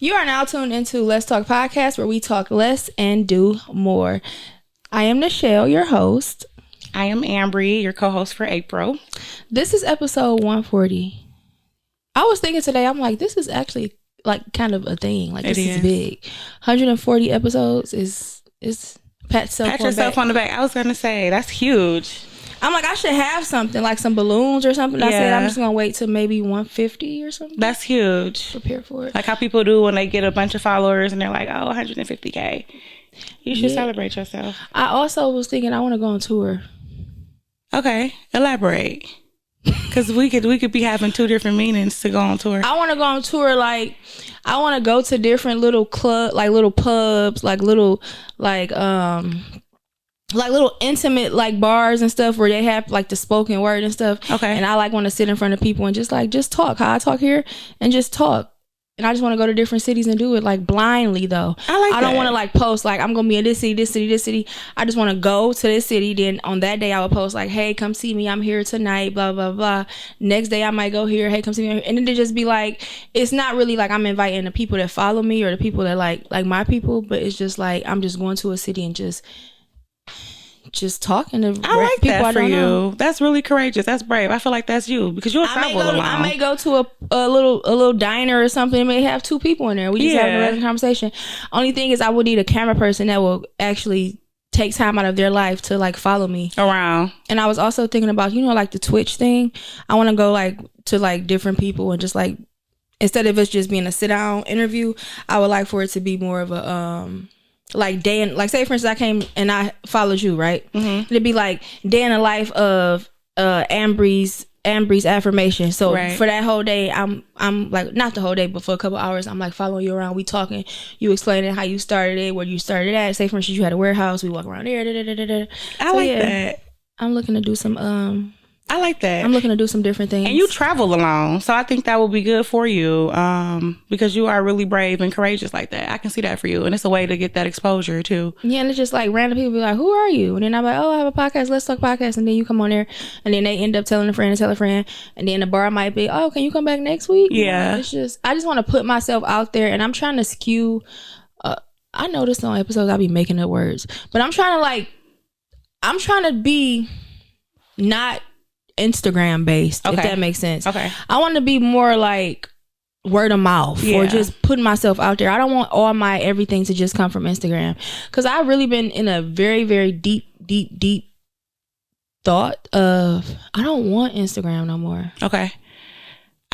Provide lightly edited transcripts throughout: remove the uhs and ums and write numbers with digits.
You are now tuned into Let's Talk Podcast, where we talk less and do more. I am Nichelle, your host. I am Ambry, your co-host for April. This is episode 140. I was thinking today, I'm like, this is actually like kind of a thing. Like, this is big. 140 episodes is pat yourself on the back. I was gonna say that's huge. I'm like, I should have something like some balloons or something. I said I'm just gonna wait till maybe 150 or something. That's huge. Prepare for it. Like how people do when they get a bunch of followers and they're like, oh, 150K. You should celebrate yourself. I also was thinking I want to go on tour. Okay, elaborate. Because we could be having two different meanings to go on tour. I want to go on tour. Like, I want to go to different little like little pubs, like little little intimate like bars and stuff where they have like the spoken word and stuff. Okay. And I like want to sit in front of people and just talk how I talk here and just talk. And I just want to go to different cities and do it like blindly though. I don't want to like post like I'm gonna be in this city, this city, this city. I just want to go to this city. Then on that day I would post like, hey, come see me. I'm here tonight. Blah blah blah. Next day I might go here. Hey, come see me. And then it just be like, it's not really like I'm inviting the people that follow me or the people that like my people, but it's just like I'm just going to a city and just talking to I like people that I for don't you. know. That's really courageous. That's brave. I feel like that's you because you'll travel alone. I may go to a little diner or something. It may have two people in there. We just having a regular conversation. Only thing is I would need a camera person that will actually take time out of their life to like follow me around. And I was also thinking about, like the Twitch thing. I want to go like to like different people and just like, instead of it just being a sit down interview, I would like for it to be more of a like day in, like say for instance I came and I followed you, right? Mm-hmm. It'd be like day in the life of Ambry's affirmation. So for that whole day, I'm like, not the whole day, but for a couple hours, I'm like following you around. We talking, you explaining how you started it, where you started at. Say for instance you had a warehouse, we walk around there. I like that. I'm looking to do some I like that. I'm looking to do some different things. And you travel alone, so I think that will be good for you because you are really brave and courageous like that. I can see that for you, and it's a way to get that exposure too. Yeah, and it's just like random people be like, who are you? And then I'm like, oh, I have a podcast, Let's Talk Podcast. And then you come on there, and then they end up telling a friend and tell a friend, and then the bar might be, oh, can you come back next week? Yeah. It's just, I just want to put myself out there, and I'm trying to skew, I noticed on episodes I be making up words, but I'm trying to be not Instagram based, if that makes sense. Okay. I want to be more like word of mouth or just putting myself out there. I don't want all my everything to just come from Instagram, because I've really been in a very, very deep thought of I don't want Instagram no more. Okay.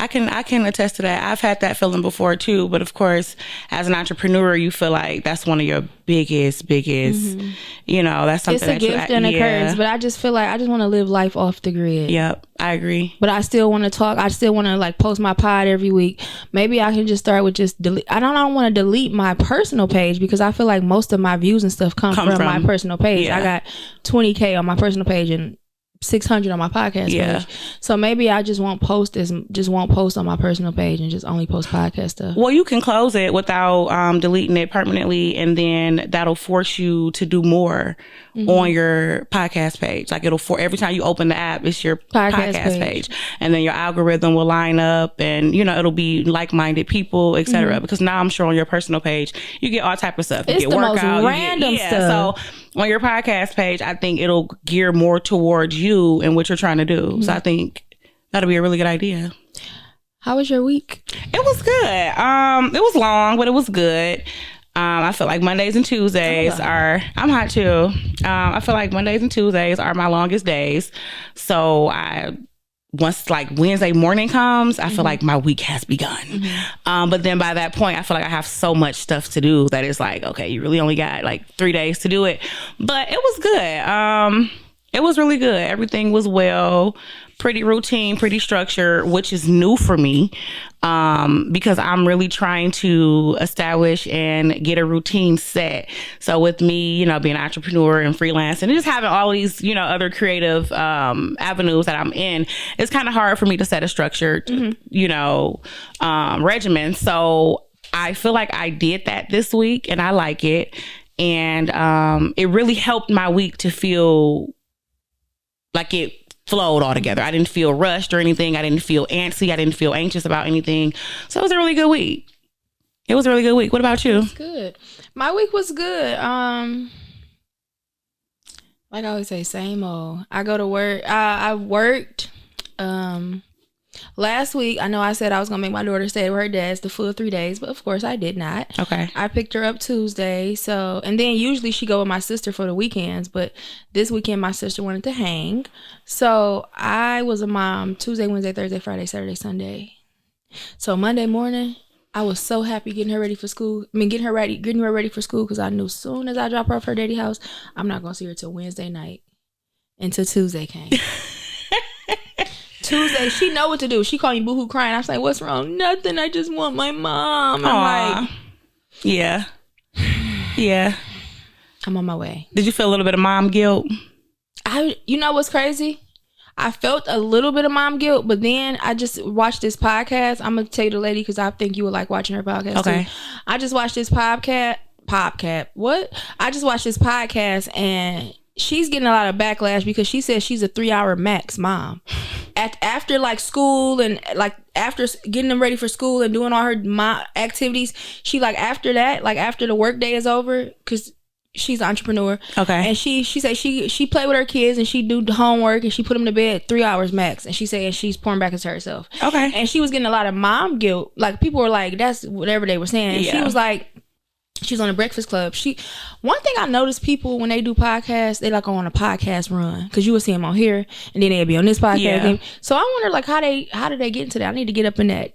I can attest to that. I've had that feeling before too, but of course, as an entrepreneur, you feel like that's one of your biggest, Mm-hmm. That's something it's a gift and a curse. But I just feel like I just want to live life off the grid. Yep, I agree. But I still want to talk. I still want to like post my pod every week. Maybe I can just start with just delete. I don't want to delete my personal page because I feel like most of my views and stuff come from my personal page. Yeah. I got 20K on my personal page and 600 on my podcast page. So maybe I just won't post on my personal page and just only post podcast stuff. Well, you can close it without deleting it permanently, and then that'll force you to do more on your podcast page. Like every time you open the app, it's your podcast page. And then your algorithm will line up, and it'll be like-minded people, etc. Because now I'm sure on your personal page you get all type of stuff. You it's get the workout, most random stuff. So on your podcast page, I think it'll gear more towards you and what you're trying to do. So I think that'll be a really good idea. How was your week? It was good. It was long, but it was good. I feel like Mondays and Tuesdays I'm hot too. I feel like Mondays and Tuesdays are my longest days. So once like Wednesday morning comes, I feel like my week has begun. But then by that point, I feel like I have so much stuff to do that it's like, okay, you really only got like 3 days to do it. But it was good. It was really good. Everything was pretty routine, pretty structured, which is new for me because I'm really trying to establish and get a routine set. So with me, being an entrepreneur and freelance and just having all these, other creative avenues that I'm in, it's kind of hard for me to set a structured, regimen. So I feel like I did that this week and I like it. And it really helped my week to feel like it flowed all together. I didn't feel rushed or anything. I didn't feel antsy. I didn't feel anxious about anything. So it was a really good week. It was a really good week. What about you? It's good. My week was good. Like I always say, same old. I go to work. I worked last week. I know I said I was gonna make my daughter stay with her dad's the full 3 days, but of course I did not. Okay. I picked her up Tuesday. So, and then usually she go with my sister for the weekends, but this weekend my sister wanted to hang. So I was a mom Tuesday, Wednesday, Thursday, Friday, Saturday, Sunday. So Monday morning, I was so happy getting her ready for school. Getting her ready for school because I knew as soon as I drop her off her daddy house, I'm not gonna see her till Wednesday night. Until Tuesday came. Tuesday, she know what to do. She called me boohoo crying. I was like, "What's wrong? Nothing. I just want my mom." I'm like, yeah. I'm on my way. Did you feel a little bit of mom guilt? You know what's crazy? I felt a little bit of mom guilt, but then I just watched this podcast. I'm gonna tell you the lady because I think you would like watching her podcast too. I just watched this podcast. What? I just watched this podcast and she's getting a lot of backlash because she says she's a 3-hour max mom. After like school and like after getting them ready for school and doing all her activities, she like after that, like after the work day is over, because she's an entrepreneur. Okay. And she said she play with her kids and she do the homework and she put them to bed 3 hours max. And she said she's pouring back into herself. Okay. And she was getting a lot of mom guilt. Like people were like, that's whatever they were saying. And she was like, she's on the Breakfast Club. One thing I noticed people when they do podcasts, they like go on a podcast run because you will see them on here and then they'll be on this podcast. Yeah. So I wonder like how do they get into that? I need to get up in that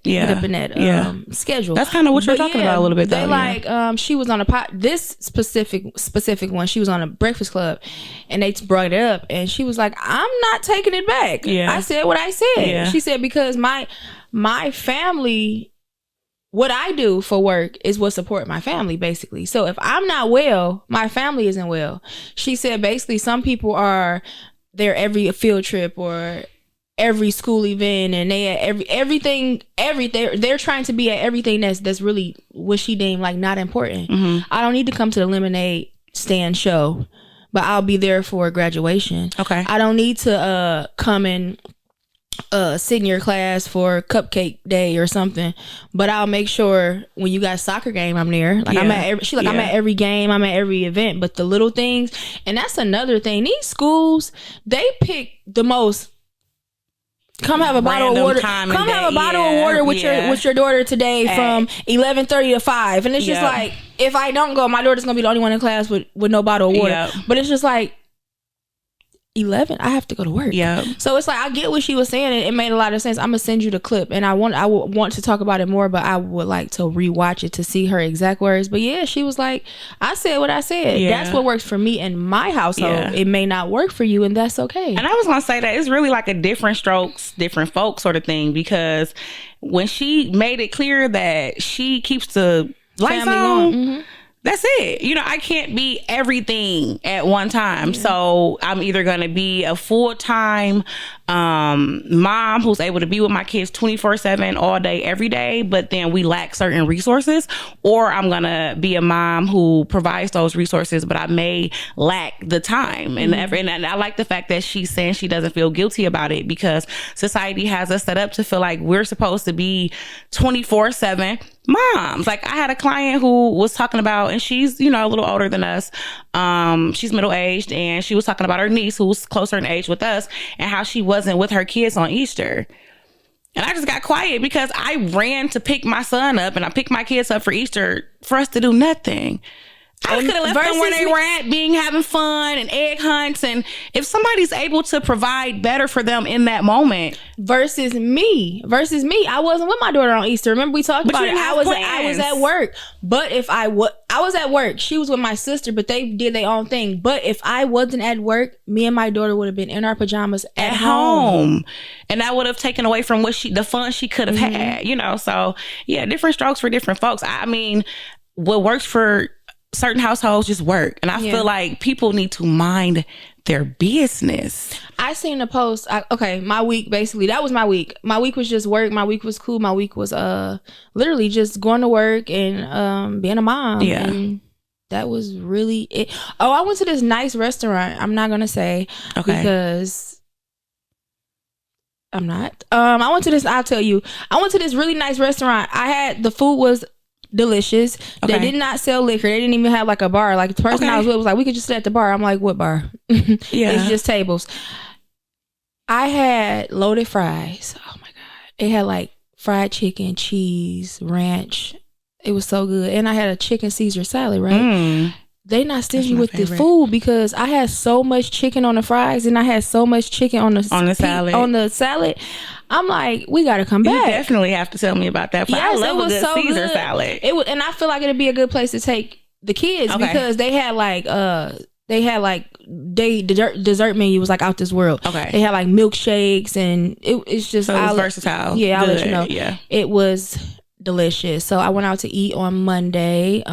schedule. That's kind of what you're talking about a little bit. Though, they she was on this specific one. She was on a Breakfast Club and they brought it up and she was like, I'm not taking it back. Yeah. I said what I said. Yeah. She said because my family. What I do for work is what support my family, basically. So if I'm not well, my family isn't well. She said basically some people are there every field trip or every school event and they at everything. They're trying to be at everything that's really what she deemed like not important. Mm-hmm. I don't need to come to the lemonade stand show, but I'll be there for graduation. Okay. I don't need to come and sit in your class for cupcake day or something, but I'll make sure when you got soccer game I'm there. Like I'm at I'm at every game, I'm at every event. But the little things, and that's another thing, these schools, they pick the most. Come have a bottle of water. Come have a bottle of water with your daughter today from 11:30 to 5, and it's just like if I don't go, my daughter's gonna be the only one in class with no bottle of water. But it's just like 11, I have to go to work. Yeah. So it's like I get what she was saying, and it made a lot of sense. I'm gonna send you the clip, and I would want to talk about it more, but I would like to rewatch it to see her exact words. But yeah, she was like, I said what I said. Yeah. That's what works for me in my household. Yeah. It may not work for you, and that's okay. And I was gonna say that it's really like a different strokes, different folks sort of thing, because when she made it clear that she keeps the lights on. Mm-hmm. That's it. You know, I can't be everything at one time. Yeah. So I'm either going to be a full-time mom who's able to be with my kids 24/7 all day, every day, but then we lack certain resources, or I'm going to be a mom who provides those resources, but I may lack the time. Mm-hmm. And I like the fact that she's saying she doesn't feel guilty about it, because society has us set up to feel like we're supposed to be 24/7 moms. Like I had a client who was talking about, and she's, you know, a little older than us. She's middle-aged, and she was talking about her niece who's closer in age with us and how she wasn't with her kids on Easter. And I just got quiet because I ran to pick my son up and I picked my kids up for Easter for us to do nothing. I could have left them where they were at, having fun and egg hunts. And if somebody's able to provide better for them in that moment. Versus me, I wasn't with my daughter on Easter. Remember we talked about it. I was at work. But if I was at work, she was with my sister, but they did their own thing. But if I wasn't at work, me and my daughter would have been in our pajamas at home. And that would have taken away from the fun she could have had, you know. So yeah, different strokes for different folks. I mean, what works for certain households just work, and I feel like people need to mind their business. I seen a post. My week, basically that was my week. My week was just work. My week was cool. My week was literally just going to work and being a mom. Yeah, and that was really it. Oh, I went to this nice restaurant. I'm not gonna say because I'm not. I went to this. I'll tell you. I went to this really nice restaurant. The food was delicious. Okay. They did not sell liquor. They didn't even have like a bar. Like the person I was with was like, we could just sit at the bar. I'm like, what bar? Yeah. It's just tables. I had loaded fries. Oh my God. It had like fried chicken, cheese, ranch. It was so good. And I had a chicken Caesar salad, right? They not stingy with the food because I had so much chicken on the fries and I had so much chicken on the salad. I'm like, we got to come back. You definitely have to tell me about that. Yes, I love it was a good so Caesar good. salad. It was, and I feel like it'd be a good place to take the kids because they had like dessert menu was like out this world. Okay, they had like milkshakes and it's just so it was versatile. Yeah, I'll let you know. Yeah, it was delicious. So I went out to eat on Monday.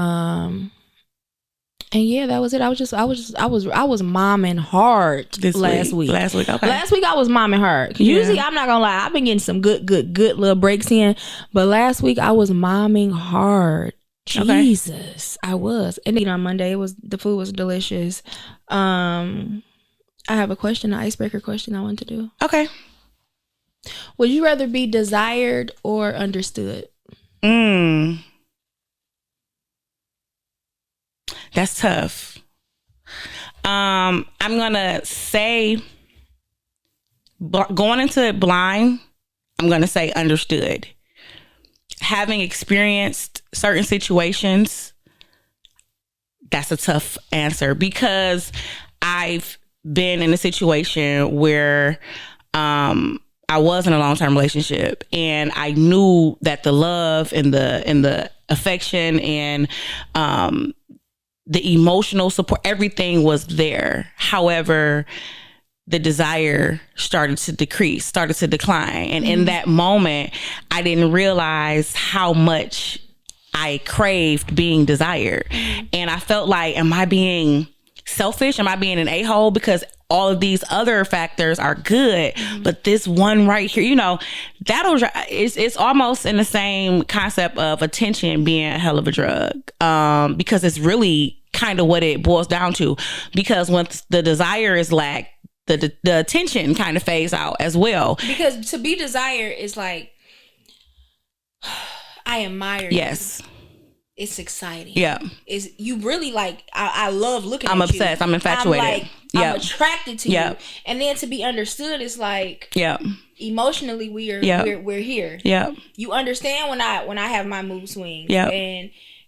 And yeah, that was it. I was momming hard last week. Last week, okay. Last week I was momming hard. Usually, I'm not gonna lie, I've been getting some good little breaks in. But last week I was momming hard. Jesus, I was. And on Monday, the food was delicious. I have a question, an icebreaker question I want to do. Okay. Would you rather be desired or understood? That's tough. I'm gonna say, going into it blind, I'm gonna say understood. Having experienced certain situations, that's a tough answer because I've been in a situation where I was in a long-term relationship and I knew that the love and the affection and the emotional support, everything was there. However, the desire started to decline. And in that moment, I didn't realize how much I craved being desired. And I felt like, am I being selfish? Am I being an a-hole? Because all of these other factors are good, but this one right here, it's almost in the same concept of attention being a hell of a drug, because it's really kind of what it boils down to. Because once the desire is lacked, the attention kind of fades out as well. Because to be desired is like, I admire you. Yes. It's exciting. Yeah. Is you really like, I love looking at you. I'm obsessed. I'm infatuated. I'm attracted to you. And then to be understood is like, emotionally we're here. Yeah. You understand when I have my mood swings. Yeah.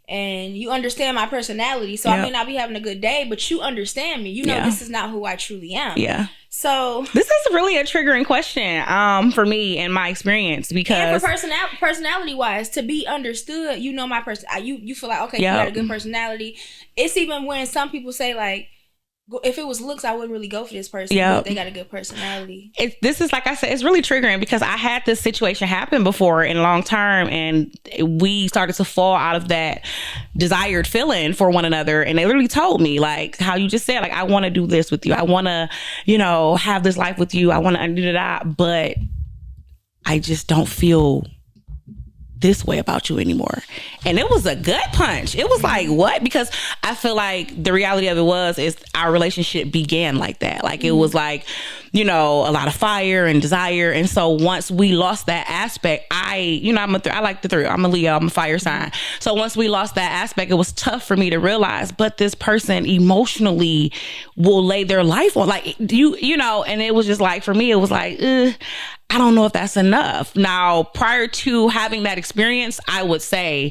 And you understand my personality. So I may not be having a good day, but you understand me. You know this is not who I truly am. Yeah. So this is really a triggering question for me and my experience, because and for personality wise, to be understood, my person, you feel like, okay, you got a good personality. It's even when some people say like, if it was looks, I wouldn't really go for this person. But they got a good personality. This is, like I said, it's really triggering because I had this situation happen before in long term, and we started to fall out of that desired feeling for one another. And they literally told me, like how you just said, like, I want to do this with you. I want to, have this life with you. I want to do that, but I just don't feel this way about you anymore. And it was a gut punch. It was like, what? Because I feel like the reality of it is our relationship began like that. Like it was like, a lot of fire and desire. And so once we lost that aspect, I like the thrill. I'm a Leo, I'm a fire sign. So once we lost that aspect, it was tough for me to realize, but this person emotionally will lay their life on, like, and it was just like, for me, it was like, I don't know if that's enough. Now, prior to having that experience, I would say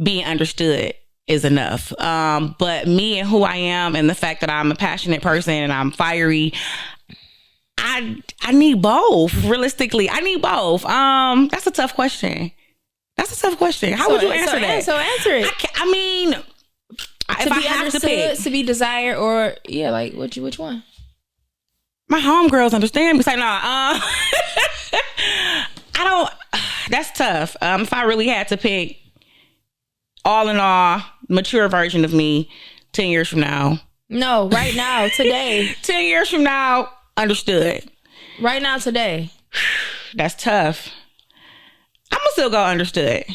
being understood is enough. But me and who I am and the fact that I'm a passionate person and I'm fiery, I need both. Realistically, I need both. That's a tough question. How would you answer that? So answer it. If I have to pick, to be desired, or like which one? My homegirls understand me. Say, nah, I don't. That's tough. If I really had to pick, all in all, mature version of me, 10 years from now. No, right now, today. 10 years from now, understood. Right now, today. That's tough. I'm gonna still go understood.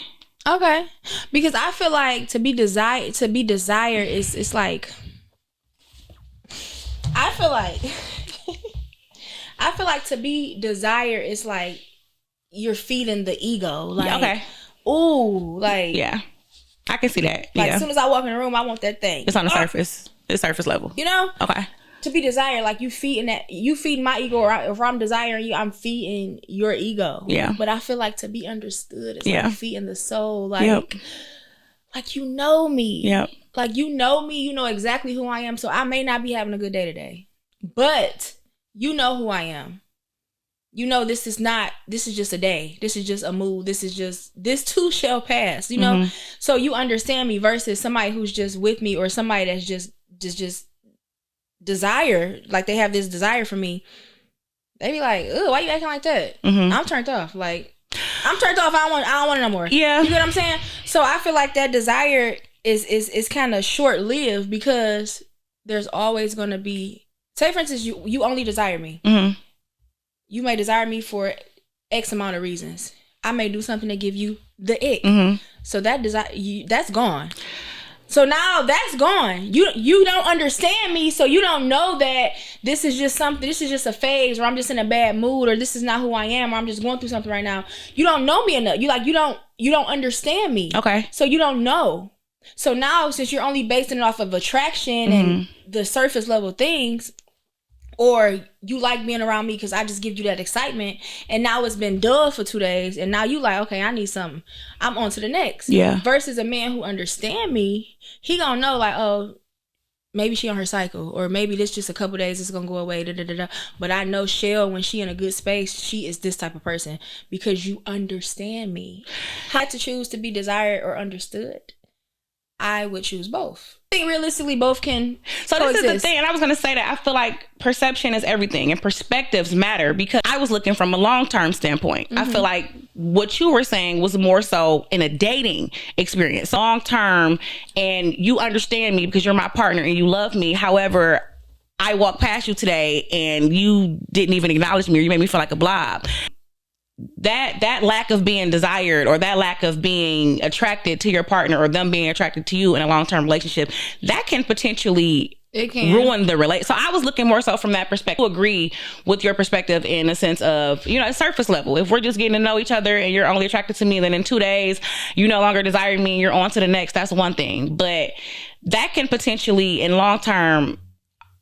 Okay, because I feel like to be desired is it's like, I feel like to be desired is like you're feeding the ego. Like, ooh, like, I can see that. Like as soon as I walk in the room, I want that thing. It's on the surface. It's surface level. You know? Okay. To be desired, like you feeding my ego, or if I'm desiring you, I'm feeding your ego. Yeah. But I feel like to be understood is like feeding the soul. Like, like you know me. Yep. Like you know me, you know exactly who I am. So I may not be having a good day today, but you know who I am. You know this is just a day. This is just a mood. This too shall pass. You know, so you understand me versus somebody who's just with me or somebody that's just desire, like they have this desire for me. They be like, "Ugh, why you acting like that?" I'm turned off. Like I'm turned off. I don't want it no more. Yeah, you know what I'm saying? So I feel like that desire is kind of short lived because there's always going to be. Say for instance, you only desire me. You may desire me for X amount of reasons. I may do something to give you the ick. So that desire, that's gone. So now that's gone. You don't understand me, so you don't know that this is just something. This is just a phase, or I'm just in a bad mood, or this is not who I am, or I'm just going through something right now. You don't know me enough. You don't understand me. Okay. So you don't know. So now, since you're only basing it off of attraction and the surface level things, or you like being around me because I just give you that excitement, and now it's been dull for 2 days, and now you like, okay, I need something. I'm on to the next. Yeah. Versus a man who understand me, he gonna know like, oh, maybe she on her cycle, or maybe this just a couple days, it's gonna go away. But I know Shell, when she in a good space, she is this type of person because you understand me. I had to choose to be desired or understood. I would choose both. I think realistically both can coexist. This is the thing, and I was going to say that I feel like perception is everything, and perspectives matter, because I was looking from a long-term standpoint. I feel like what you were saying was more so in a dating experience, long-term, and you understand me because you're my partner and you love me. However, I walked past you today and you didn't even acknowledge me, or you made me feel like a blob. That lack of being desired, or that lack of being attracted to your partner, or them being attracted to you in a long-term relationship, that can potentially ruin the relationship. So I was looking more so from that perspective. I agree with your perspective in a sense of, surface level. If we're just getting to know each other and you're only attracted to me, then in 2 days you no longer desire me and you're on to the next, that's one thing. But that can potentially, in long term,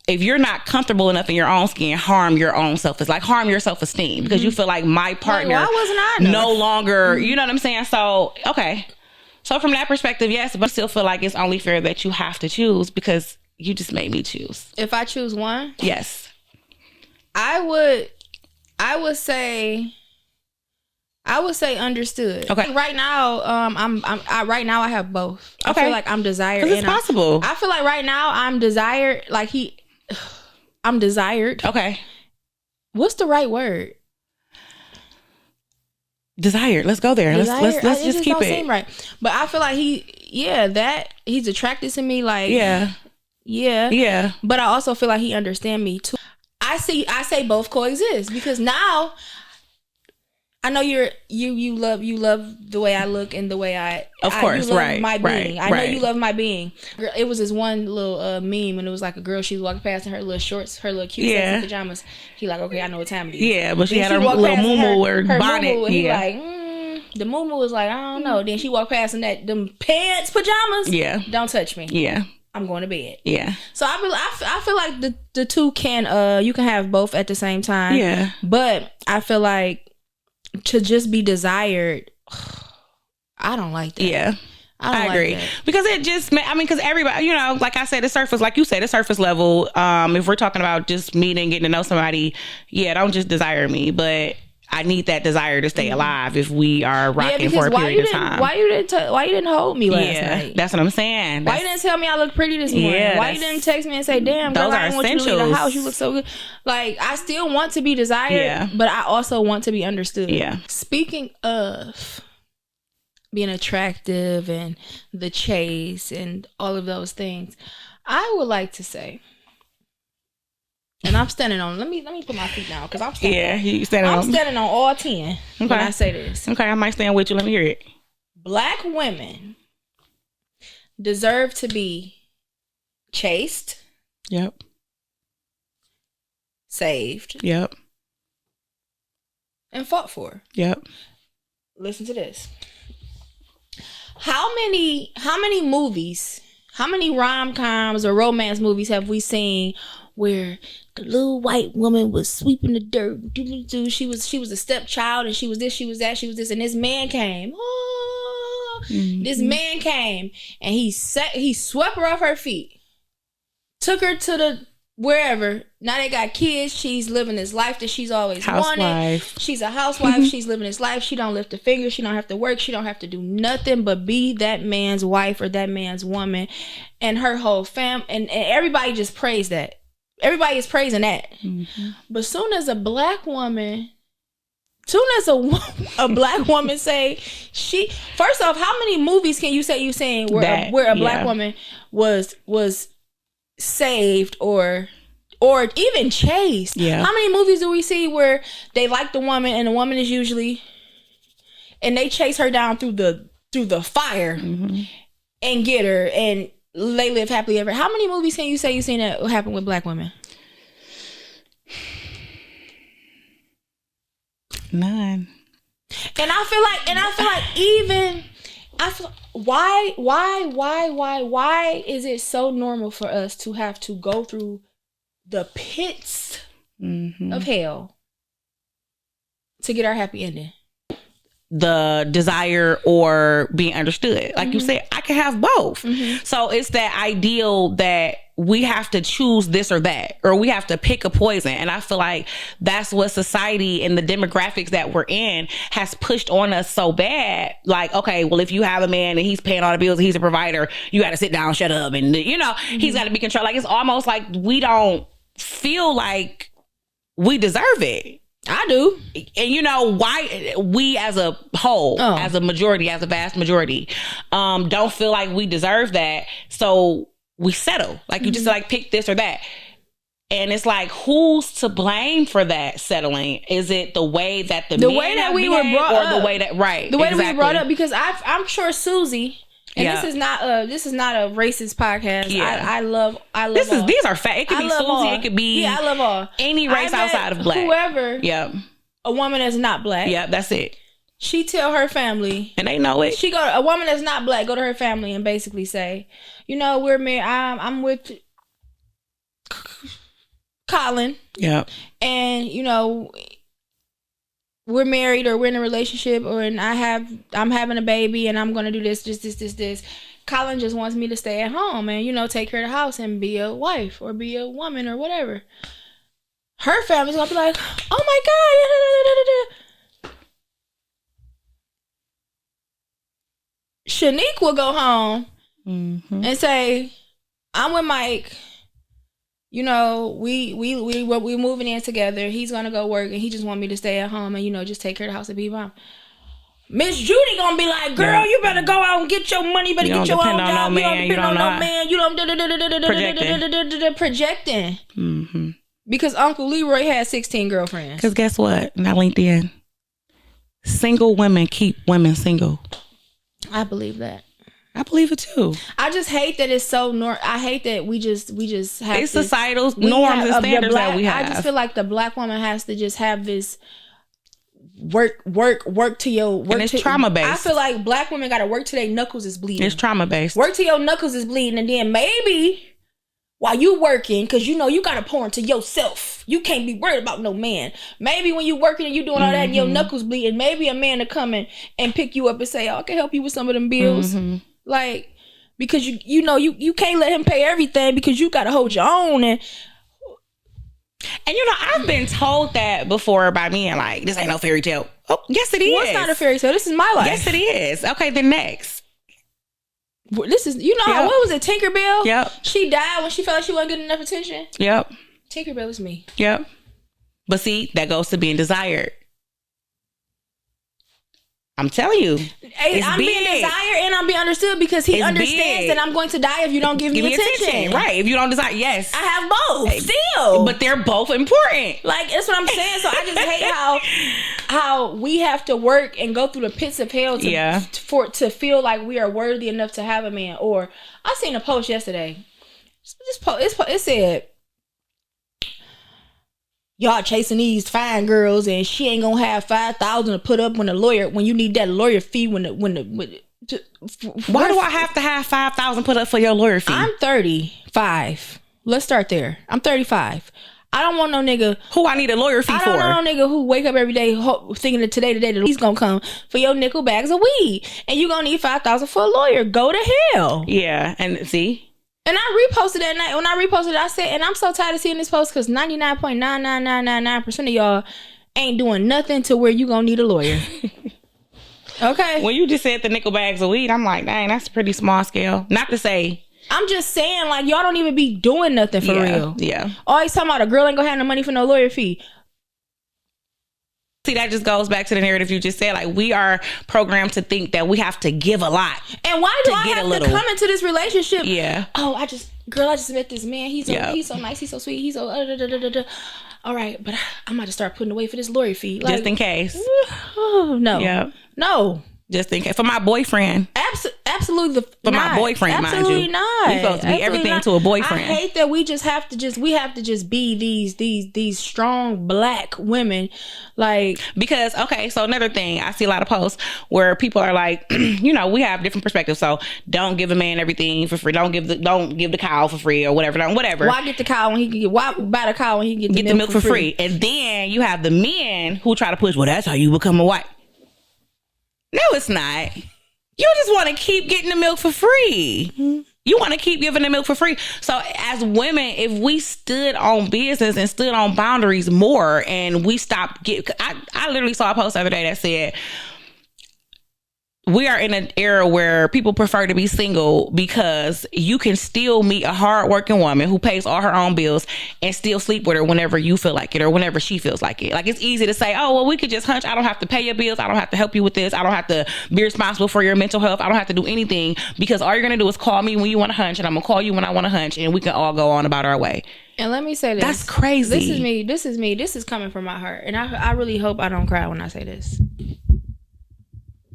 if you're not comfortable enough in your own skin, harm your own harm your self-esteem, because you feel like my partner no longer, you know what I'm saying? So, okay. So from that perspective, yes, but I still feel like it's only fair that you have to choose, because you just made me choose. If I choose one? Yes. I would say understood. Okay. Right now, right now I have both. Okay. I feel like I'm desired. It's possible. I feel like right now I'm desired. I'm desired. Okay. What's the right word? Desired. Let's go there. Desired? Let's just keep don't it. Seem right. But I feel like he's attracted to me. Like yeah. But I also feel like he understands me too. I say both coexist, because now I know you love the way I look and the way I love my being. I know you love my being. It was this one little meme, and it was like a girl, she was walking past in her little shorts, her little cute sexy pajamas. He like, okay, I know what time it is. Yeah, but she had her little muumuu or bonnet. Muumuu, and he like, the muumuu was like, I don't know. Then she walked past in them pants pajamas. Yeah, don't touch me. Yeah. I'm going to bed. Yeah. So I feel like the two can you can have both at the same time. Yeah. But I feel like to just be desired, I don't like that. Yeah. I agree. Because it just, because everybody, like I said, the surface, like you said, the surface level, if we're talking about just meeting, getting to know somebody, don't just desire me, but I need that desire to stay alive if we are rocking for a period of time. Why you didn't hold me last night? That's what I'm saying. Why you didn't tell me I look pretty this morning? Why you didn't text me and say, damn, girl, I didn't want you to leave the house. You look so good. Like, I still want to be desired, but I also want to be understood. Yeah. Speaking of being attractive and the chase and all of those things, I would like to say, and I'm standing on. Let me put my feet down, because I'm standing. Yeah, you standing. I'm standing on all 10 when I say this. Okay, I might stand with you. Let me hear it. Black women deserve to be chased. Yep. Saved. Yep. And fought for. Yep. Listen to this. How many movies, how many rom-coms or romance movies have we seen where the little white woman was sweeping the dirt? She was a stepchild, and she was this, she was that, she was this, and this man came. This man came, and he swept her off her feet, took her to the wherever. Now they got kids. She's living this life that she's always wanted. She's a housewife. She's living this life. She don't lift a finger. She don't have to work. She don't have to do nothing but be that man's wife or that man's woman, and her whole fam. And everybody just praise that. Everybody is praising that. But soon as a black woman say she, first off, how many movies can you say you seen where a black woman was saved or even chased? How many movies do we see where they like the woman, and the woman is usually, and they chase her down through the fire and get her, and they live happily ever? How many movies can you say you seen that happen with black women? None. And I feel like why is it so normal for us to have to go through the pits of hell to get our happy ending? The desire or being understood. Like you said, I can have both. So it's that ideal that we have to choose this or that, or we have to pick a poison. And I feel like that's what society and the demographics that we're in has pushed on us so bad. Like, okay, well, if you have a man and he's paying all the bills and he's a provider, you got to sit down, shut up. And, he's got to be controlled. Like, it's almost like we don't feel like we deserve it. I do. And why we as a whole, as a majority, as a vast majority, don't feel like we deserve that. So we settle. Like, you just like pick this or that. And it's like, who's to blame for that settling? Is it the way that the way that we were brought up, or the way that the way that we were brought up? Because I'm sure Susie. And this is not a racist podcast. I love these are facts. It could be Susie, it could be I love all any race outside of black. Whoever. A woman that's not black. That's it. She tell her family, and they know it. A woman that's not black go to her family and basically say, we're married. I'm with Colin. And we're married, or we're in a relationship, or I'm having a baby, and I'm gonna do this. Colin just wants me to stay at home and take care of the house and be a wife or be a woman or whatever. Her family's gonna be like, oh my God. Shanique will go home and say, I'm with Mike. We're moving in together. He's gonna go work, and he just want me to stay at home and just take care of the house and be mom. Miss Judy gonna be like, girl, you better go out and get your money. You better get your own job. You don't depend on no man. You don't projecting. Because Uncle Leroy had 16 girlfriends. Because guess what? Not LinkedIn. Single women keep women single. I believe that. I believe it too. I just hate that it's so I hate that we just have it's societal norms and standards that we have. I just feel like the black woman has to just have this work to your work. And it's trauma based. I feel like black women gotta work till their knuckles is bleeding. It's trauma based. Work till your knuckles is bleeding, and then maybe while you working, because you gotta pour into yourself. You can't be worried about no man. Maybe when you working and you doing all that and your knuckles bleeding, maybe a man to come in and pick you up and say, I can help you with some of them bills. Like, because you can't let him pay everything because you gotta hold your own. And I've been told that before by men, like, this ain't no fairy tale. Oh, yes it is. Well, it's not a fairy tale. This is my life. Yes it is. Okay, then next. This is, what was it, Tinkerbell? Yep. She died when she felt like she wasn't getting enough attention. Yep. Tinkerbell was me. Yep. But see, that goes to being desired. I'm telling you, I'm being desired and I'm being understood because he understands that I'm going to die if you don't give me attention. Right. If you don't desire, yes. I have both still. But they're both important. Like, that's what I'm saying. So I just hate how we have to work and go through the pits of hell to feel like we are worthy enough to have a man. Or I seen a post yesterday. It said, y'all chasing these fine girls and she ain't gonna have $5,000 to put up when you need that lawyer fee when Why do I have to have $5,000 put up for your lawyer fee? I'm 35. Let's start there. I'm 35. I don't want no nigga who I need a lawyer fee for. I don't want no nigga who wake up every day thinking that today that he's gonna come for your nickel bags of weed, and you gonna need $5,000 for a lawyer. Go to hell. Yeah, and see. And I reposted that night. When I reposted it, I said, and I'm so tired of seeing this post because 99.99999% of y'all ain't doing nothing to where you gonna need a lawyer. Okay. When you just said the nickel bags of weed, I'm like, dang, that's pretty small scale. Not to say. I'm just saying, like, y'all don't even be doing nothing for real. Yeah. Always talking about a girl ain't gonna have no money for no lawyer fee. See, that just goes back to the narrative you just said. Like, we are programmed to think that we have to give a lot. And why do I have to come into this relationship? Yeah. Oh, I just met this man. He's so nice. He's so sweet. He's so all right, but I'm about to start putting away for this lawyer fee. Like, just in case. Oh, no. Yeah. No. Just in case. For my boyfriend. Absolutely for my boyfriend, absolutely mind you. Not. We supposed to be everything to a boyfriend. I hate that we have to just be these strong black women, like, because so another thing, I see a lot of posts where people are like, we have different perspectives. So don't give a man everything for free. Don't give the cow for free or whatever. Why get the cow when he can get? Why buy the cow when he can get the milk for free? And then you have the men who try to push. Well, that's how you become a wife. No, it's not. You just want to keep getting the milk for free. Mm-hmm. You want to keep giving the milk for free. So as women, if we stood on business and stood on boundaries more, and we stopped I literally saw a post the other day that said, we are in an era where people prefer to be single because you can still meet a hardworking woman who pays all her own bills and still sleep with her whenever you feel like it or whenever she feels like it. Like, it's easy to say, oh, well, we could just hunch. I don't have to pay your bills. I don't have to help you with this. I don't have to be responsible for your mental health. I don't have to do anything, because all you're going to do is call me when you want to hunch, and I'm going to call you when I want to hunch, and we can all go on about our way. And let me say this. That's crazy. This is me. This is coming from my heart. And I really hope I don't cry when I say this.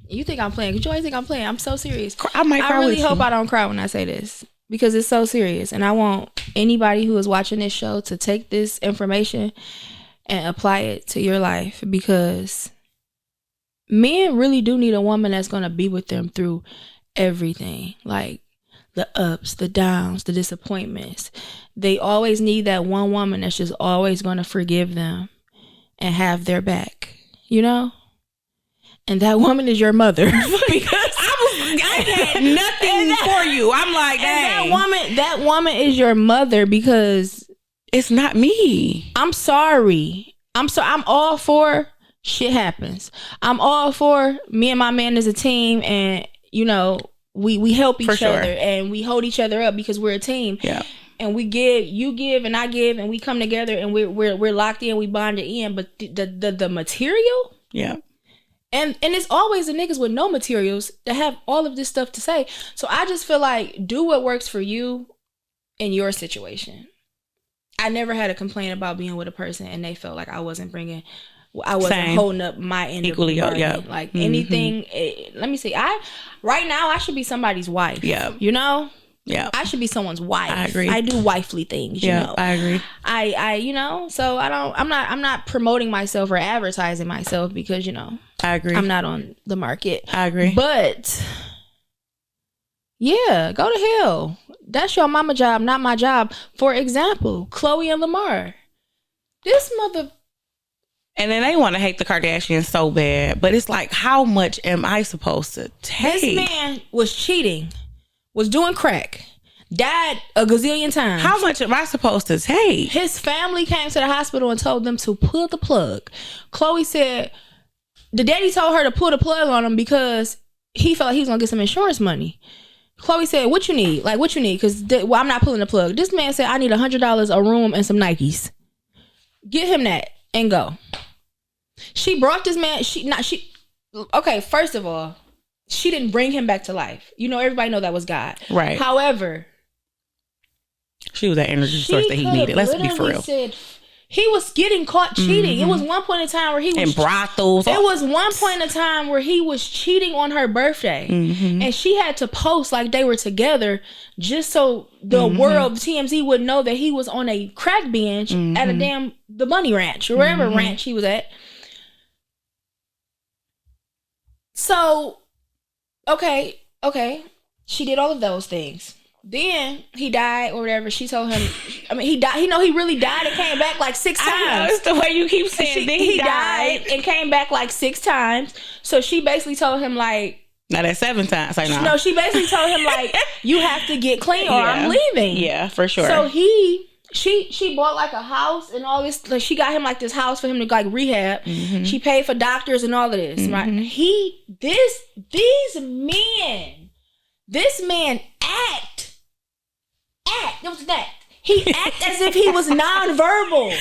You think I'm playing? Because you always think I'm playing. I'm so serious. I might cry. I really hope I don't cry when I say this, because it's so serious. And I want anybody who is watching this show to take this information and apply it to your life, because men really do need a woman that's going to be with them through everything. Like the ups, the downs, the disappointments. They always need that one woman that's just always going to forgive them and have their back, And that woman is your mother. Because I had nothing for you. I'm like, dang. That woman is your mother, because it's not me. I'm sorry. I'm all for shit happens. I'm all for me and my man as a team, and we help each other and we hold each other up because we're a team. Yeah. And you give and I give, and we come together, and we're locked in, we bonded in. But the material, yeah. And it's always the niggas with no materials that have all of this stuff to say. So I just feel like, do what works for you in your situation. I never had a complaint about being with a person and they felt like I wasn't holding up my end equally of the bargain. Yeah. Like, anything. Let me see. Right now I should be somebody's wife. Yeah. Yeah. I should be someone's wife. I agree. I do wifely things, I agree. So I'm not promoting myself or advertising myself, because, I agree. I'm not on the market. I agree. But yeah, go to hell. That's your mama job, not my job. For example, Khloe and Lamar. This mother. And then they want to hate the Kardashians so bad, but it's like, how much am I supposed to take? This man was cheating. Was doing crack, died a gazillion times. How much am I supposed to take? His family came to the hospital and told them to pull the plug. Khloe said the daddy told her to pull the plug on him because he felt like he was going to get some insurance money. Khloe said, what you need? Like, what you need? Because I'm not pulling the plug. This man said, I need $100, a room, and some Nikes. Get him that and go. She brought this man. Okay, first of all, she didn't bring him back to life. Everybody know that was God. Right. However, she was that energy source that he needed. Let's be for real. He was getting caught cheating. Mm-hmm. It was one point in time where he was in brothels. It was one point in time where he was cheating on her birthday, and she had to post like they were together just so the world, TMZ, would know that he was on a crack binge at the Bunny Ranch or wherever ranch he was at. So Okay. She did all of those things. Then he died or whatever. She told him, I mean, he died. He really died and came back like 6 times. I know, it's the way you keep saying. Then he died and came back like 6 times. So she basically told him like, now that's 7 times. Like, no, she basically told him like, you have to get clean or I'm leaving. Yeah, for sure. So she bought like a house and all this. Like, she got him like this house for him to like rehab. Mm-hmm. She paid for doctors and all of this. Mm-hmm. Right? This man He act as if he was nonverbal.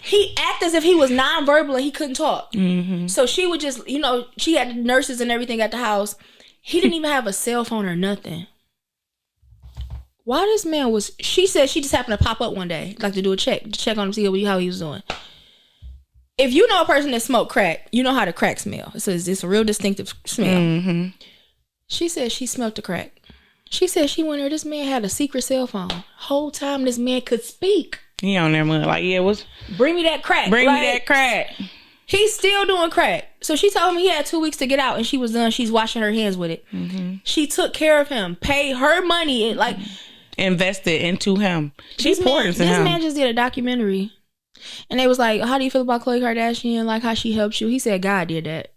He act as if he was nonverbal and he couldn't talk. Mm-hmm. So she would just, she had nurses and everything at the house. He didn't even have a cell phone or nothing. Why this man she said she just happened to pop up one day, like to do a check on him, see how he was doing. If you know a person that smoked crack, you know how the crack smell. It's a real distinctive smell. Mm-hmm. She said she smelled the crack. She said she went there. This man had a secret cell phone. Whole time this man could speak. He on there like, bring me that crack. Bring me that crack. He's still doing crack. So she told him he had 2 weeks to get out and she was done. She's washing her hands with it. Mm-hmm. She took care of him, paid her money and like invested into him. She poured into him. This man just did a documentary. And they was like, how do you feel about Khloe Kardashian? Like how she helped you? He said God did that.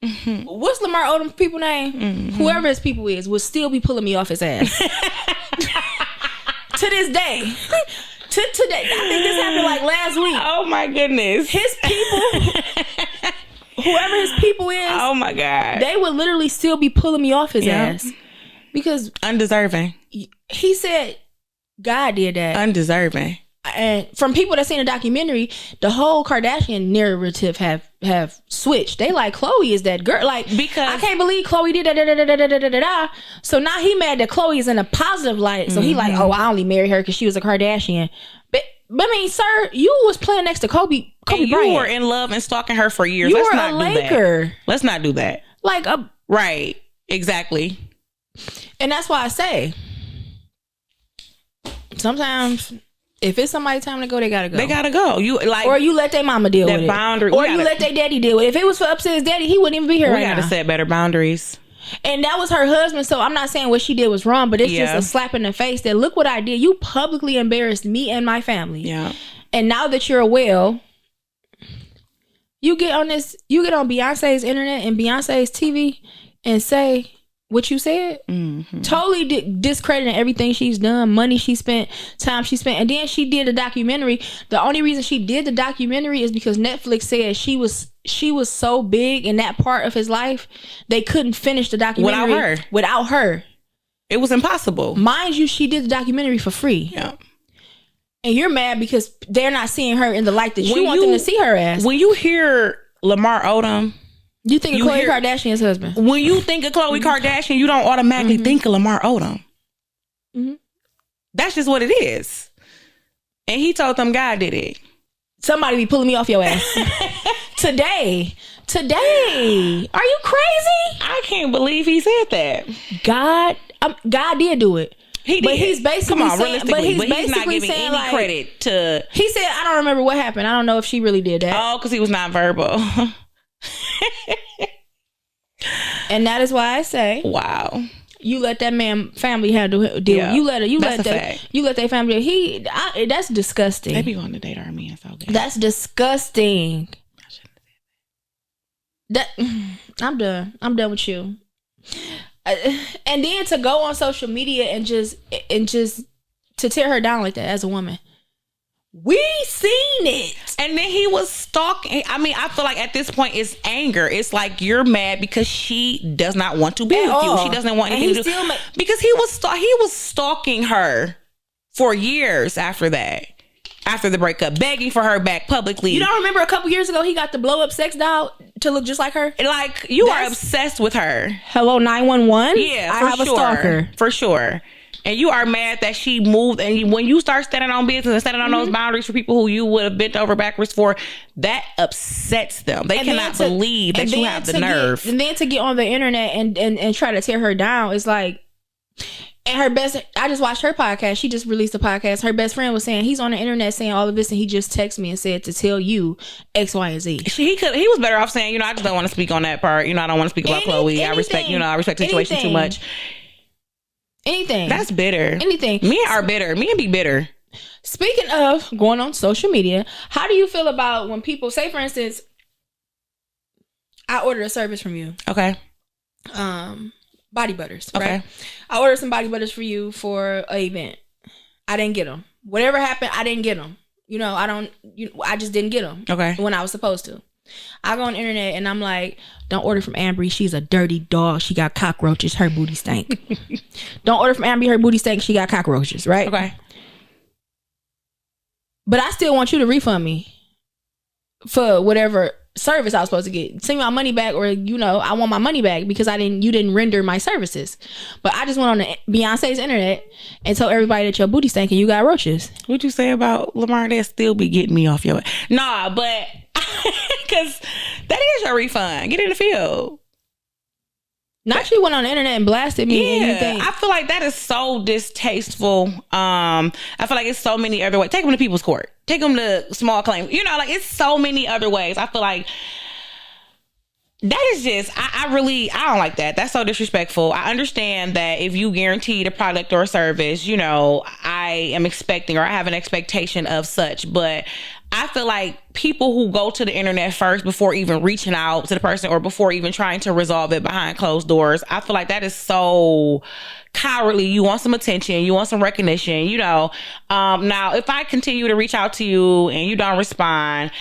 Mm-hmm. What's Lamar Odom people name? Mm-hmm. Whoever his people is will still be pulling me off his ass. To this day. To today. I think this happened like last week. Oh my goodness. His people, whoever his people is, oh my God, they would literally still be pulling me off his ass. Because undeserving. He said God did that. Undeserving. And from people that seen the documentary, the whole Kardashian narrative have switched. They like Khloe is that girl. Like, because I can't believe Khloe did that. So now he mad that Khloe is in a positive light. So he like, oh, I only married her because she was a Kardashian. But I mean, sir, you was playing next to Kobe and Bryant. You were in love and stalking her for years. Let's not do that. Let's not do that. Like right, exactly. And that's why I say sometimes, if it's somebody's time to go, they gotta go. They gotta go. Or you let their mama deal with it. Boundary, or you let their daddy deal with it. If it was for upstairs daddy, he wouldn't even be here right now. We gotta set better boundaries. And that was her husband, so I'm not saying what she did was wrong, but it's just a slap in the face that look what I did. You publicly embarrassed me and my family. Yeah. And now that you're well, you get on Beyonce's internet and Beyonce's TV and say what you said. Mm-hmm. Totally discrediting everything she's done, money she spent, time she spent. And then she did a documentary. The only reason she did the documentary is because Netflix said she was so big in that part of his life, they couldn't finish the documentary without her. It was impossible. Mind you, she did the documentary for free. Yeah. And you're mad because they're not seeing her in the light that you want them to see her as. When you hear Lamar Odom, you think of Khloe Kardashian's husband. When you think of Khloe Kardashian, you don't automatically think of Lamar Odom. Mm-hmm. That's just what it is. And he told them God did it. Somebody be pulling me off your ass. Today. Are you crazy? I can't believe he said that. God did do it. He did. But he's basically saying, but he's not giving any like, credit to. He said, I don't remember what happened. I don't know if she really did that. Oh, because he was not verbal. And that is why I say, wow, you let that man family have to deal. Yeah, you let their family. That's disgusting. They be going to date our men so good. That's disgusting. I'm done with you. And then to go on social media and just to tear her down like that as a woman. We seen it. And then he was stalking. I mean, I feel like at this point it's anger. It's like you're mad because she does not want to be with you. She doesn't want anything to do. Because he was stalking her for years after that. After the breakup, begging for her back publicly. You don't remember a couple years ago he got the blow up sex doll to look just like her? Like, you are obsessed with her. Hello 911? Yeah, I have a stalker. For sure. And you are mad that she moved. And when you start standing on business and standing on those boundaries for people who you would have bent over backwards for, that upsets them. They cannot believe that you have the nerve. And then to get on the internet and try to tear her down is like, I just watched her podcast. She just released a podcast. Her best friend was saying he's on the internet saying all of this, and he just texted me and said to tell you X, Y, and Z. He was better off saying, I just don't want to speak on that part. I don't want to speak about Khloe. I respect the situation too much. Anything. That's bitter. Anything. Men are bitter. Men be bitter. Speaking of going on social media, how do you feel about when people say, for instance, I ordered a service from you. Okay. Body butters. Okay. Right? I ordered some body butters for you for an event. I didn't get them. Whatever happened, I didn't get them. I just didn't get them. Okay. When I was supposed to. I go on the internet and I'm like, don't order from Ambry. She's a dirty dog. She got cockroaches. Her booty stank. Don't order from Ambry. Her booty stank. She got cockroaches. Right? Okay. But I still want you to refund me for whatever service I was supposed to get. Send me my money back, or I want my money back because you didn't render my services. But I just went on the Beyonce's internet and told everybody that your booty stank and you got roaches. What'd you say about Lamar? That still be getting me off your... Nah, but because that is your refund. Get in the field. Not you went on the internet and blasted me. Yeah, I feel like that is so distasteful. I feel like it's so many other ways. Take them to people's court. Take them to small claim. It's so many other ways. I feel like that is just, I don't like that. That's so disrespectful. I understand that if you guaranteed a product or a service, I am expecting, or I have an expectation of such, but I feel like people who go to the internet first before even reaching out to the person or before even trying to resolve it behind closed doors, I feel like that is so cowardly. You want some attention, you want some recognition, Now, if I continue to reach out to you and you don't respond,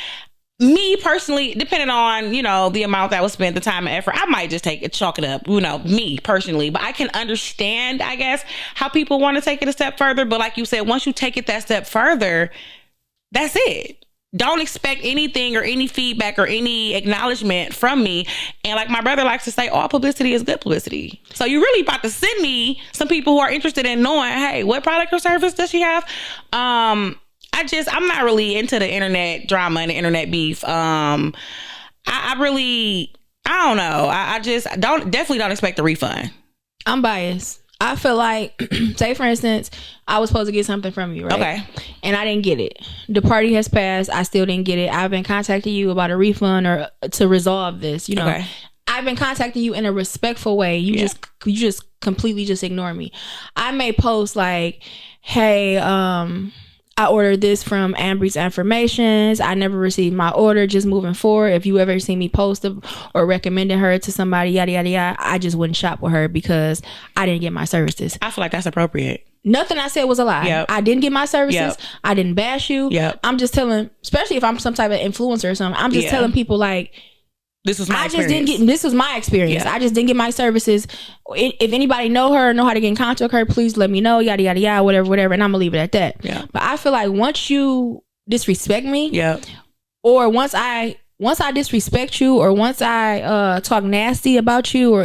me personally, depending on, the amount that was spent, the time and effort, I might just chalk it up, me personally. But I can understand, I guess, how people want to take it a step further. But like you said, once you take it that step further, that's it. Don't expect anything or any feedback or any acknowledgement from me. And like my brother likes to say, all publicity is good publicity. So you really about to send me some people who are interested in knowing, hey, what product or service does she have? I'm not really into the internet drama and the internet beef. I don't know. I just definitely don't expect a refund. I'm biased. I feel like, say for instance, I was supposed to get something from you, right? Okay. And I didn't get it. The party has passed. I still didn't get it. I've been contacting you about a refund or to resolve this, Okay. I've been contacting you in a respectful way. You just completely just ignore me. I may post like, hey, I ordered this from Ambry's Affirmations. I never received my order. Just moving forward, if you ever see me post or recommending her to somebody, yada, yada, yada, I just wouldn't shop with her because I didn't get my services. I feel like that's appropriate. Nothing I said was a lie. Yep. I didn't get my services. Yep. I didn't bash you. Yep. I'm just telling, especially if I'm some type of influencer or something, I'm just telling people like, this was my experience. This was my experience. Yeah. I just didn't get my services. If anybody know her or know how to get in contact with her, please let me know. Yada, yada, yada, whatever. And I'm going to leave it at that. Yeah. But I feel like once you disrespect me, or once I disrespect you, or once I talk nasty about you, or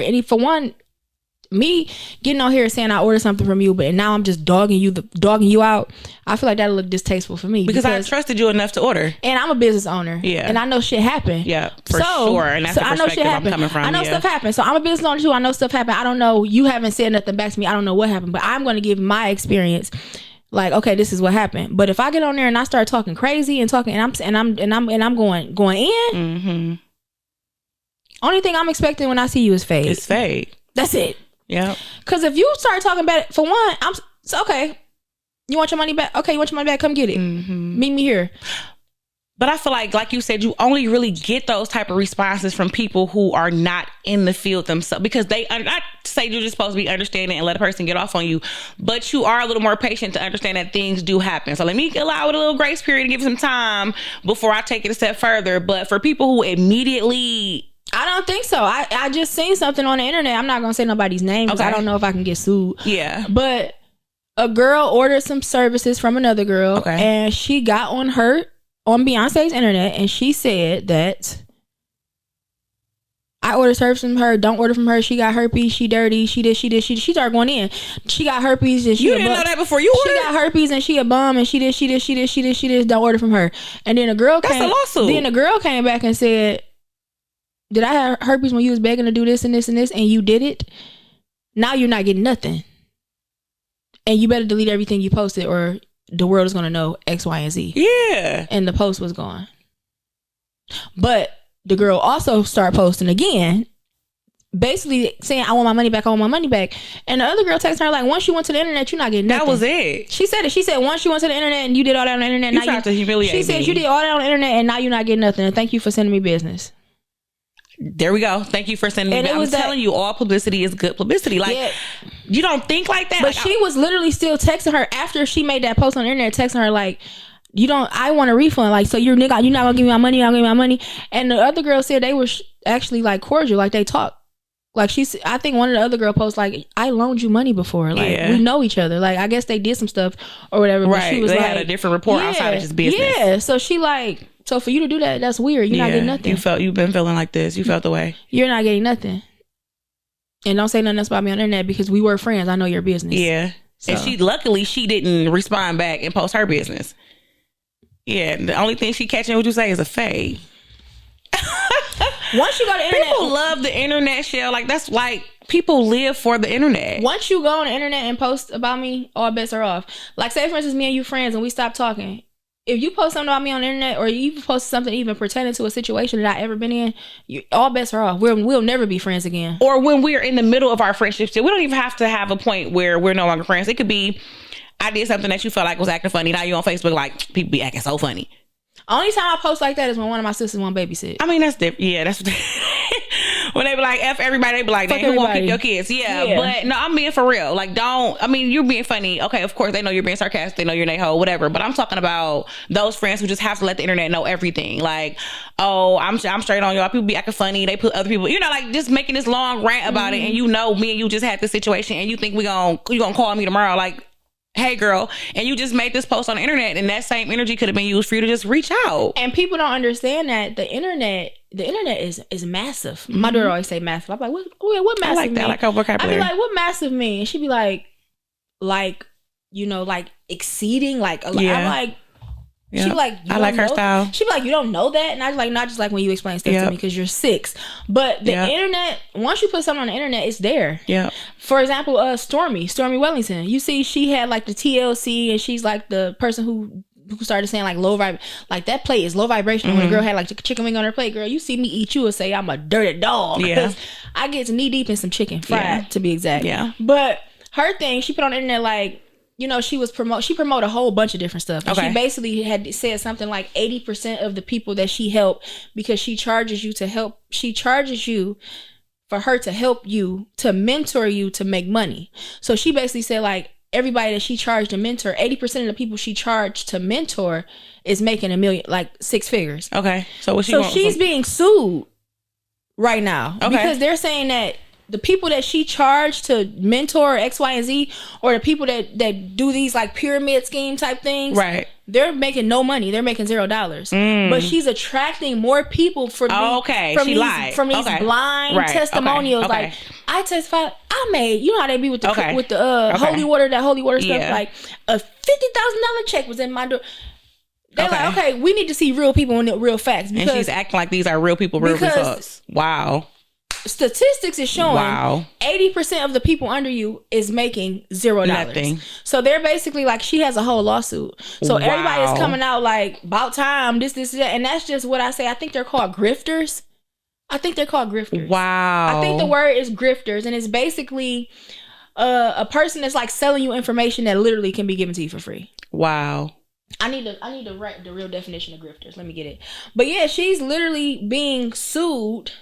me getting on here saying I ordered something from you, but now I'm just dogging you out, I feel like that'll look distasteful for me because I trusted you enough to order, and I'm a business owner, and I know shit happened, for sure, and that's the perspective I'm coming from. I know stuff happened, so I'm a business owner too. I know stuff happened. I don't know, you haven't said nothing back to me. I don't know what happened, but I'm going to give my experience. Like, okay, this is what happened. But if I get on there and I start talking crazy and talking, and I'm going in, mm-hmm. Only thing I'm expecting when I see you is fade. It's fade. That's it. Yeah. Because if you start talking about it, for one, it's okay. You want your money back? Okay, you want your money back? Come get it. Mm-hmm. Meet me here. But I feel like you said, you only really get those type of responses from people who are not in the field themselves, because they not say you're just supposed to be understanding and let a person get off on you, but you are a little more patient to understand that things do happen. So let me allow it a little grace period and give some time before I take it a step further. But for people who immediately... I don't think so. I just seen something on the internet. I'm not going to say nobody's name because I don't know if I can get sued. Yeah. But a girl ordered some services from another girl, and she got on Beyonce's internet, and she said that I ordered service from her. Don't order from her. She got herpes. She dirty. She started going in. She got herpes and she... You didn't know that before you ordered? She got herpes and she a bum and she did. Don't order from her. And then a girl That's a lawsuit. Then a girl came back and said, did I have herpes when you was begging to do this and this and this and you did it? Now you're not getting nothing. and you better delete everything you posted or the world is going to know X, Y, and Z. Yeah. And the post was gone. But the girl also started posting again, basically saying, I want my money back, I want my money back. And the other girl texted her like, once you went to the internet, you're not getting nothing. That was it. She said it. She said, once you went to the internet and you did all that on the internet, you tried to humiliate me. She said, you did all that on the internet and now you're not getting nothing. And thank you for sending me business. There we go. Thank you for sending me. I'm telling you, all publicity is good publicity. Like, you don't think like that. But like, she was literally still texting her after she made that post on the internet, texting her like, I want a refund. Like, so you're not gonna give me my money, you're not gonna give me my money. And the other girl said they were actually like cordial, like they talk. Like I think one of the other girl posts like, I loaned you money before. Like we know each other. Like I guess they did some stuff or whatever. But right. She was they like, had a different report outside of just business. Yeah. So she like, so for you to do that, that's weird. You're not getting nothing. You've been feeling like this. You felt the way. You're not getting nothing. And don't say nothing else about me on the internet because we were friends. I know your business. Yeah. So. And luckily she didn't respond back and post her business. Yeah. The only thing she catching what you say is a fade. Once you go to the internet, people love the internet, Shell. Like that's like people live for the internet. Once you go on the internet and post about me, all bets are off. Like say for instance, me and you friends and we stop talking. If you post something about me on the internet or you post something even pertaining to a situation that I ever been in, all bets are off. We'll never be friends again. Or when we're in the middle of our friendship still, we don't even have to have a point where we're no longer friends. It could be I did something that you felt like was acting funny. Now you on Facebook like people be acting so funny. Only time I post like that is when one of my sisters want babysit. I mean, that's different. Yeah, that's when they be like, F everybody, they be like, who won't keep your kids? Yeah, but no, I'm being for real. Like, you're being funny. Okay, of course, they know you're being sarcastic. They know you're a hoe, whatever. But I'm talking about those friends who just have to let the internet know everything. Like, oh, I'm straight on y'all. People be acting funny. They put other people, like just making this long rant about it. And me and you just had this situation and you think you gonna call me tomorrow. Like, hey girl, and you just made this post on the internet and that same energy could have been used for you to just reach out. And people don't understand that the internet is massive. Mm-hmm. My daughter always say massive. I'm like, what massive I like that. mean? I like her vocabulary. I be like, what massive mean? And she be like exceeding like a lot. I'm like, she be like, I like her style. She be like, you don't know that? And I was like, not just like when you explain stuff to me because you're 6. But the internet, once you put something on the internet, it's there. Yeah. For example, Stormy Wellington. You see, she had like the TLC, and she's like the person who started saying like low vibe, like that plate is low vibration. Mm-hmm. When a girl had like chicken wing on her plate, girl, you see me eat you and say I'm a dirty dog. Yeah. I get knee deep in some chicken fried to be exact. Yeah. But her thing, she put on the internet like, she promote a whole bunch of different stuff. Okay. She basically had said something like 80% of the people that she helped, because she charges you for her to help you, to mentor you, to make money. So she basically said like everybody that she charged to mentor, 80% of the people she charged to mentor is making $1 million, like 6 figures. Okay. So she's being sued right now. Okay. Because they're saying that the people that she charged to mentor X, Y, and Z, or the people that do these like pyramid scheme type things, right? They're making no money. They're making $0. But she's attracting more people from these blind testimonials. Okay. Like, I testified, I made, how they be with the holy water, that holy water stuff. Like a $50,000 check was in my door. They're like, okay, we need to see real people and real facts. And she's acting like these are real people, real results. Wow. Statistics is showing 80% of the people under you is making $0. Nothing. So they're basically like, she has a whole lawsuit. So everybody is coming out like, about time, this, that. And that's just what I say. I think they're called grifters. Wow. I think the word is grifters. And it's basically a person that's like selling you information that literally can be given to you for free. Wow. I need to write the real definition of grifters. Let me get it. But yeah, she's literally being sued.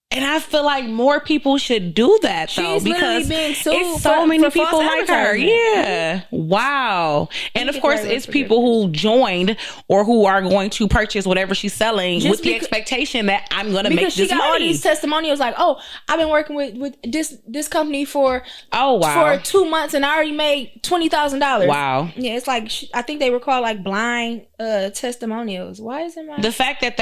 And I feel like more people should do that though. She's because being sued it's so many people like her. Yeah. Wow. And of course it's people who joined or who are going to purchase whatever she's selling with the expectation that I'm going to make this money. Because she got all these testimonials like, oh, I've been working with this company for 2 months and I already made $20,000. Wow. Yeah, it's like I think they were called like blind testimonials. Why is it the fact that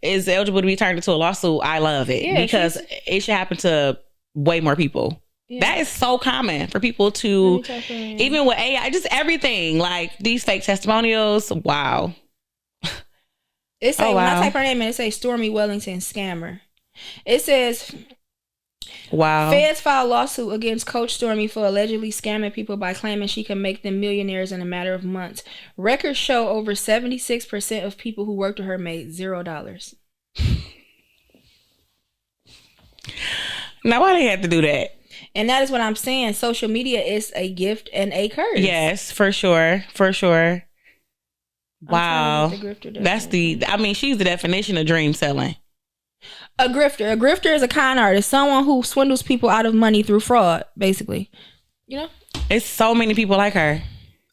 is eligible to be turned into a lawsuit? I love it. Yeah, because it should happen to way more people. Yeah. That is so common for people to, even with AI, just everything, like these fake testimonials. Wow. It says, when I type her name in, it says Stormy Wellington scammer. It says, Wow. Feds filed lawsuit against Coach Stormy for allegedly scamming people by claiming she can make them millionaires in a matter of months. Records show over 76% of people who worked with her made $0. Now, why they have to do that? And that is what I'm saying. Social media is a gift and a curse. Yes, for sure. For sure. Wow. That's I mean, she's the definition of dream selling. A grifter. A grifter is a con artist. Someone who swindles people out of money through fraud, basically. You know? It's so many people like her.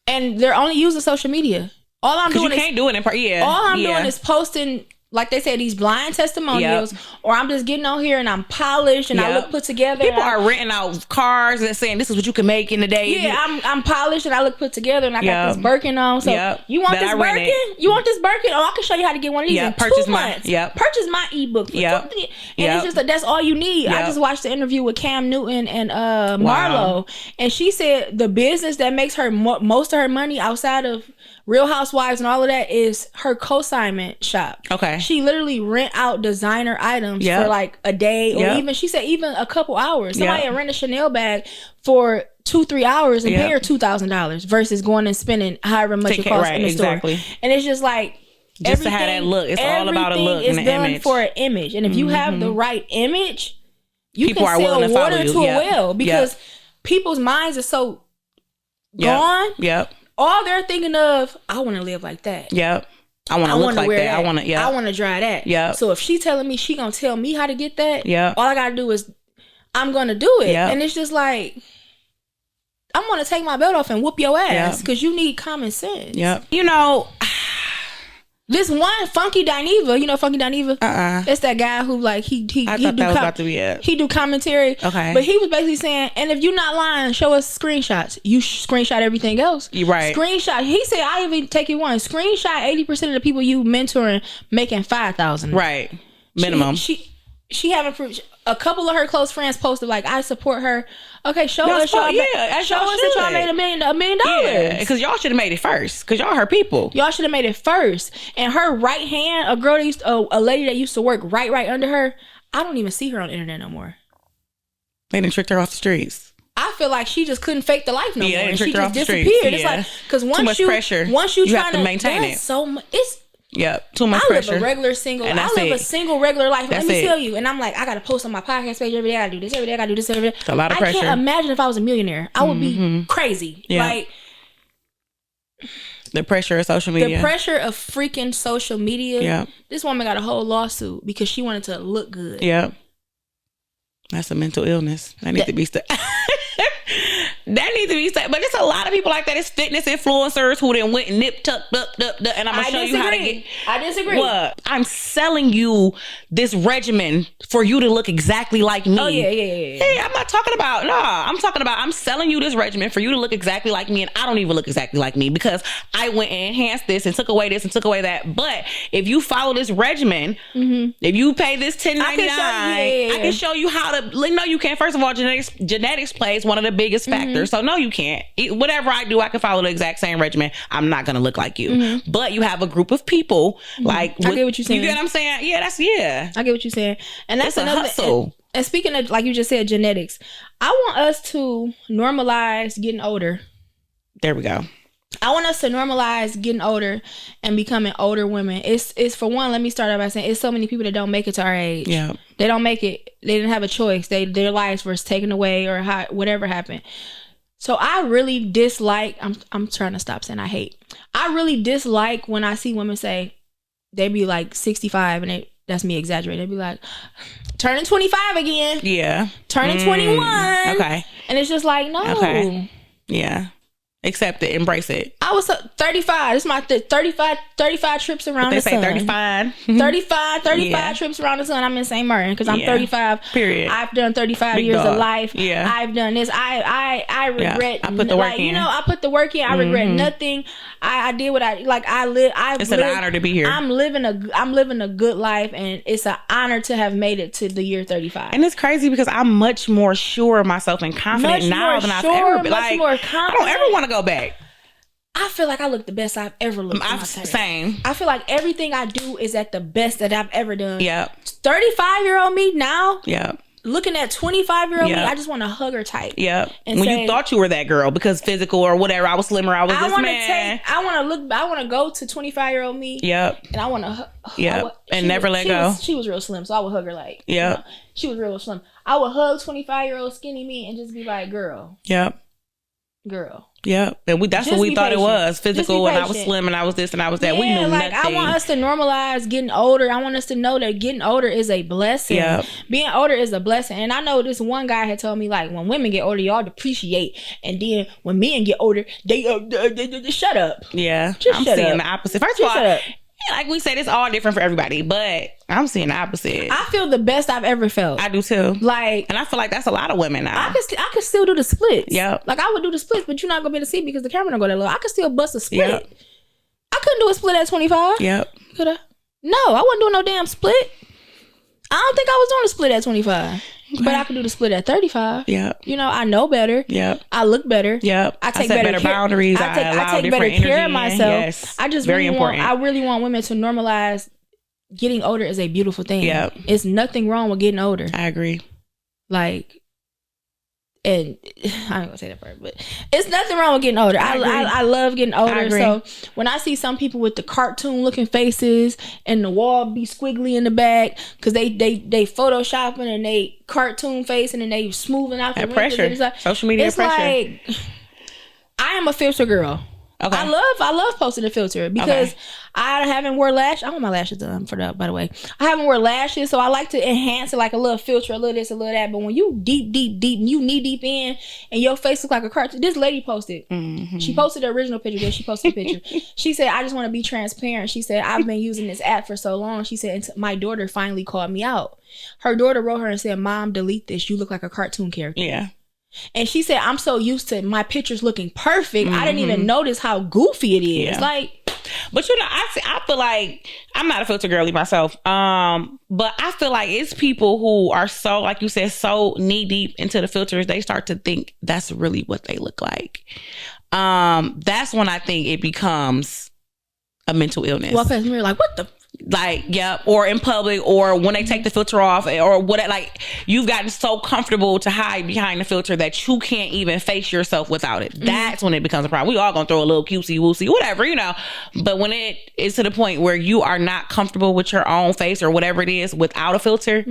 And they're only using social media. All I'm doing you can't do it in person. All I'm doing is posting, like they say, these blind testimonials, or I'm just getting on here and I'm polished and I look put together. People are renting out cars and saying this is what you can make in the day. Yeah, I'm polished and I look put together and I got this Birkin on. So you want this Birkin? You want this Birkin? Oh, I can show you how to get one of these in purchase 2 months. Purchase my ebook. And it's just that's all you need. I just watched the interview with Cam Newton and Marlo, and she said the business that makes her most of her money outside of Real Housewives and all of that is her consignment shop. Okay. She literally rent out designer items for like a day or even, she said, even a couple hours. Somebody rent a Chanel bag for 2-3 hours and pay her $2,000 versus going and spending however much it costs in the store. And it's just like, just to have that look. It's all about a look and an image. It's for an image. And if you have the right image, people can sell water to a well because people's minds are so gone. All they're thinking of, I want to live like that. I want to look like that. I want to. I want to drive that. So if she telling me she gonna tell me how to get that, all I gotta do is I'm gonna do it. And it's just like, I'm gonna take my belt off and whoop your ass because you need common sense. You know, this one Funky Dineva, you know Funky Dineva? It's that guy who like he I thought that was about to be it. He do commentary. Okay. But he was basically saying, and if you're not lying, show us screenshots. You screenshot everything else. You're right. Screenshot. He said, I even take it one. Screenshot 80% of the people you mentoring making $5,000. Right. Minimum. She haven't proved. A couple of her close friends posted like, I support her. Okay, show us that y'all made $1 million. Yeah, because y'all should have made it first. Because y'all her people. Y'all should have made it first. And her right hand, a girl that a lady that used to work right under her. I don't even see her on the internet no more. They done tricked her off the streets. I feel like she just couldn't fake the life no more. And she just disappeared. It's like because once you have to maintain it. So much, it's. Too much pressure. I live a regular single. Regular life. Let me tell you. And I'm like, I gotta post on my podcast page every day. I gotta do this every day. I gotta do this every day. It's a lot of pressure. I can't imagine if I was a millionaire. I would be crazy. Like the pressure of social media. The pressure of freaking social media. This woman got a whole lawsuit because she wanted to look good. That's a mental illness. That needs to be That needs to be said. But it's a lot of people like that. It's fitness influencers who then went nip tuck and I'm gonna show you how to get. I disagree. What? I'm selling you this regimen for you to look exactly like me. Oh yeah. Hey, I'm not talking about I'm selling you this regimen for you to look exactly like me, and I don't even look exactly like me because I went and enhanced this and took away this and took away that. But if you follow this regimen, if you pay this $10.99, I can show you how to. No, you can't. First of all, genetics plays one of the biggest factors. So no, you can't. Whatever I do, I can follow the exact same regimen. I'm not gonna look like you. But you have a group of people like I get what you're saying. You get what I'm saying? Yeah. I get what you're saying. And that's another hustle. And speaking of, like you just said, genetics, I want us to normalize getting older. There we go. I want us to normalize getting older and becoming older women. It's for one, let me start out by saying it's so many people that don't make it to our age. Yeah. They don't make it. They didn't have a choice. Their lives were taken away or whatever happened. So I really dislike, I'm trying to stop saying I hate. I really dislike when I see women say, they be like 65 and that's me exaggerating. They be like, turning 25 again. Yeah. Turning 21. Okay. And it's just like, no. Okay. Yeah. Accept it. Embrace it. I was 35. This is my 35 trips around the sun. They say 35. 35 trips around the sun. I'm in St. Martin because I'm 35. Period. I've done 35 Big years dog. of life. Yeah. I've done this. I regret. I put the work in. I put the work in. I regret nothing. I did what I like. It's an honor to be here. I'm living a good life, and it's an honor to have made it to the year 35. And it's crazy because I'm much more sure of myself and confident now than I've ever been. Much more confident. I don't ever want to go back. I feel like I look the best I've ever looked. Same. I feel like everything I do is at the best that I've ever done. Yeah. 35-year-old me now. Yeah. looking at 25-year-old me, I just want to hug her tight. Yep. And when you thought you were that girl because physical or whatever, I was slimmer, I was this man. I want to go to 25-year-old me. Yep. And I want to and never let go. She was real slim, so I would hug her like. Yep. You know, she was real slim. I would hug 25-year-old skinny me and just be like, girl. Yep. Girl. Yeah, and that's what we thought it was. Physical, and I was slim, and I was this, and I was that. Yeah, we knew like, nothing. I want us to normalize getting older. I want us to know that getting older is a blessing. Yeah. Being older is a blessing. And I know this one guy had told me, like, when women get older, y'all depreciate. And then when men get older, they shut up. Yeah. I'm seeing the opposite. First of all, like we said, it's all different for everybody, but I'm seeing the opposite. I feel the best I've ever felt. I do too. Like, and I feel like that's a lot of women now. I could still do the splits. Yep. Like, I would do the splits, but you're not gonna be able to see because the camera don't go that low. I could still bust a split. Yep. I couldn't do a split at 25. Yep. Could I? No, I wasn't doing no damn split. I don't think I was doing a split at 25. But I could do the split at 35. Yep. You know, I know better. Yep. I look better. Yep. I take set better boundaries. I take better care of myself. Yes. I just very important. I really want women to normalize getting older is a beautiful thing. Yep. It's nothing wrong with getting older. I agree. Like, and I ain't gonna say that part, but it's nothing wrong with getting older. I love getting older. So when I see some people with the cartoon looking faces and the wall be squiggly in the back because they photoshopping and they cartoon facing and they smoothing out the pressure. Like, social media pressure. Like, I am a filter girl. Okay. I love posting a filter because I haven't wore lashes. I want my lashes done for that, by the way. I haven't wore lashes, so I like to enhance it like a little filter, a little this, a little that. But when you deep, you knee deep in and your face looks like a cartoon. This lady posted. Mm-hmm. She posted the original picture. Then she posted a picture. She said, I just want to be transparent. She said, I've been using this app for so long. She said, my daughter finally called me out. Her daughter wrote her and said, Mom, delete this. You look like a cartoon character. Yeah. And she said, I'm so used to my pictures looking perfect. I didn't even notice how goofy it is. Yeah. Like, but you know, I feel like I'm not a filter girly myself. But I feel like it's people who are so, like you said, so knee deep into the filters, they start to think that's really what they look like. That's when I think it becomes a mental illness. Walk past the mirror like, what the? Like, yep, or in public, or when they take the filter off, or what, like, you've gotten so comfortable to hide behind the filter that you can't even face yourself without it. That's when it becomes a problem. We all gonna throw a little cutesy woosy, whatever, you know. But when it is to the point where you are not comfortable with your own face or whatever it is without a filter,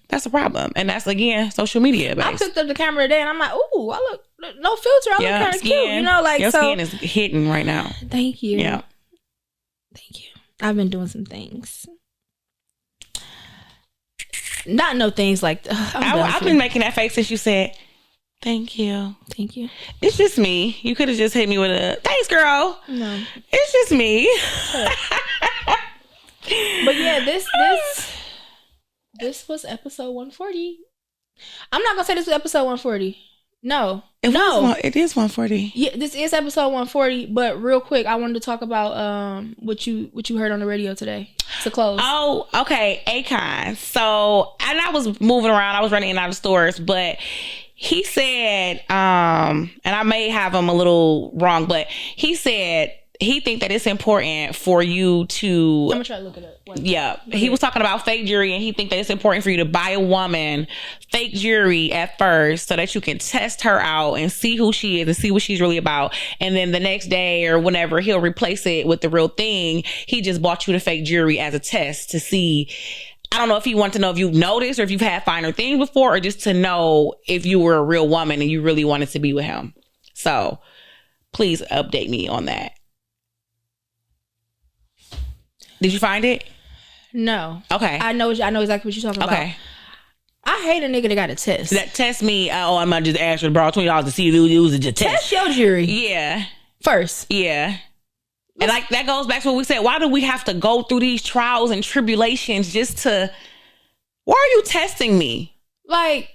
that's a problem. And that's, again, social media based. I picked up the camera today and I'm like, ooh, I look, no filter, I look kind of cute, you know, like, your skin is hitting right now. Thank you. Yeah. Thank you. I've been doing some things. Not no things like I've been making that face since you said thank you. Thank you. It's just me. You could have just hit me with a thanks, girl. No. It's just me. But yeah, this was episode 140. I'm not gonna say this was episode 140. No. It is 140. Yeah, this is episode 140. But real quick, I wanted to talk about what you heard on the radio today to close. Oh, okay, Akon. So, and I was moving around. I was running in and out of stores, but he said, and I may have him a little wrong, but he said he think that it's important for you to. I'm gonna try to look it up. He was talking about fake jewelry, and he think that it's important for you to buy a woman fake jewelry at first so that you can test her out and see who she is and see what she's really about. And then the next day or whenever he'll replace it with the real thing. He just bought you the fake jewelry as a test to see. I don't know if he wants to know if you've noticed or if you've had finer things before, or just to know if you were a real woman and you really wanted to be with him. So please update me on that. Did you find it? No. Okay. I know exactly what you're talking about. Okay. I hate a nigga that got a test. That test me. I'm gonna just ask her to borrow $20 to see if it was a test. Test your jury. Yeah. First. Yeah. And like that goes back to what we said. Why do we have to go through these trials and tribulations just to? Why are you testing me? Like,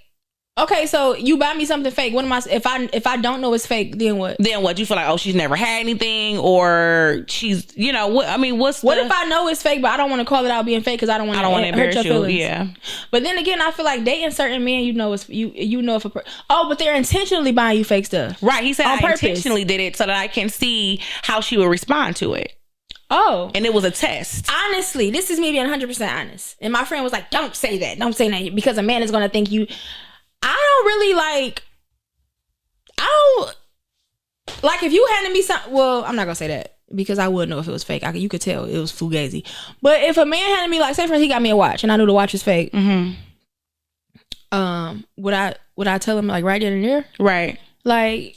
okay, so you buy me something fake. What am I? If I don't know it's fake, then what? Then what? You feel like, oh, she's never had anything, or she's, you know, what? I mean, what if I know it's fake, but I don't want to call it out being fake because I don't want to hurt your feelings. Yeah. But then again, I feel like dating certain men, you know, it's you know if but they're intentionally buying you fake stuff. Right. He said on I purpose. Intentionally did it so that I can see how she will respond to it. Oh. And it was a test. Honestly, this is me being 100% honest. And my friend was like, don't say that. Don't say that. Because a man is going to think you... I don't really like... Like, if you handed me something... Well, I'm not going to say that. Because I would know if it was fake. You could tell it was fugazi. But if a man handed me, like, say for instance, he got me a watch and I knew the watch was fake. Mm-hmm. Would I tell him, like, right then and there? Right. Like...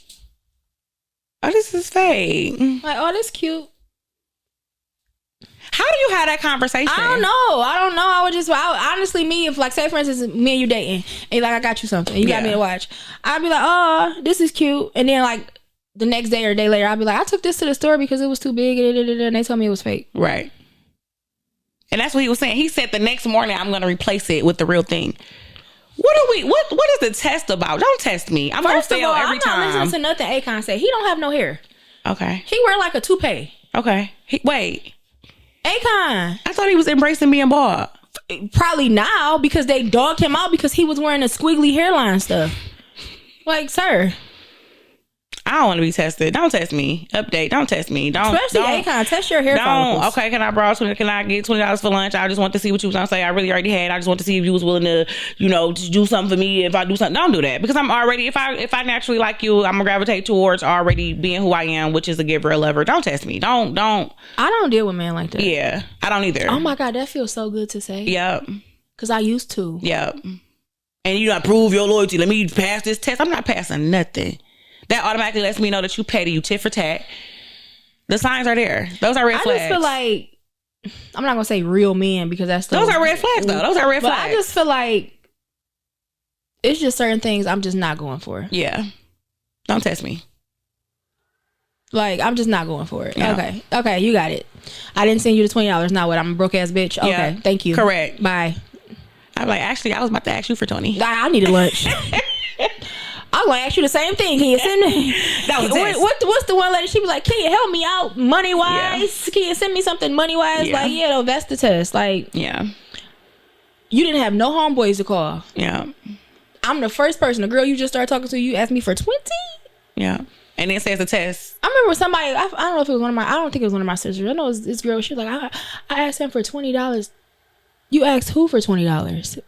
Oh, this is fake. Like, oh, this cute. How do you have that conversation? I don't know. I would just, honestly, me, if like, say for instance, me and you dating, and you like, I got you something, and you got me a watch, I'd be like, oh, this is cute. And then like the next day or a day later, I'd be like, I took this to the store because it was too big, and they told me it was fake. Right. And that's what he was saying. He said the next morning I'm going to replace it with the real thing. What is the test about? Don't test me. I'm going to fail every time. I'm not listening to nothing Akon say. He don't have no hair. Okay. He wear like a toupee. Okay. Wait. Akon. I thought he was embracing being bald. Probably now because they dogged him out because he was wearing the squiggly hairline stuff. Like, sir. I don't want to be tested. Don't test me. Update. Don't test me. Especially Akon. Test your hair follicles. Okay, can I borrow $20? Can I get $20 for lunch? I just want to see what you was gonna say. I really already had. I just want to see if you was willing to, to do something for me. If I do something, don't do that because I'm already. If I naturally like you, I'm gonna gravitate towards already being who I am, which is a giver, a lover. Don't test me. Don't. I don't deal with men like that. Yeah, I don't either. Oh my God, that feels so good to say. Yep. Because I used to. Yep. And you not prove your loyalty. Let me pass this test. I'm not passing nothing. That automatically lets me know that you petty, you tit for tat. The signs are there. Those are red flags. I just feel like, I'm not going to say real men because that's... Those are red flags though. Those are red flags. I just feel like it's just certain things I'm just not going for. Yeah. Don't test me. Like, I'm just not going for it. Yeah. Okay, you got it. I didn't send you the $20. Now what? I'm a broke ass bitch? Okay, yeah. Thank you. Correct. Bye. I'm like, actually, I was about to ask you for 20. I needed lunch. I'm gonna ask you the same thing. Can you send me? That was what's the one lady? She was like, "Can you help me out money wise? Yeah. Can you send me something money wise?" Yeah. Like, yeah, no, that's the test. Like, yeah, you didn't have no homeboys to call. Yeah, I'm the first person. The girl you just started talking to, you asked me for 20. Yeah, and it says a test. I remember somebody. I don't know if it was one of my. I don't think it was one of my sisters. I know it was this girl. She was like, I asked him for $20. You asked who for $20?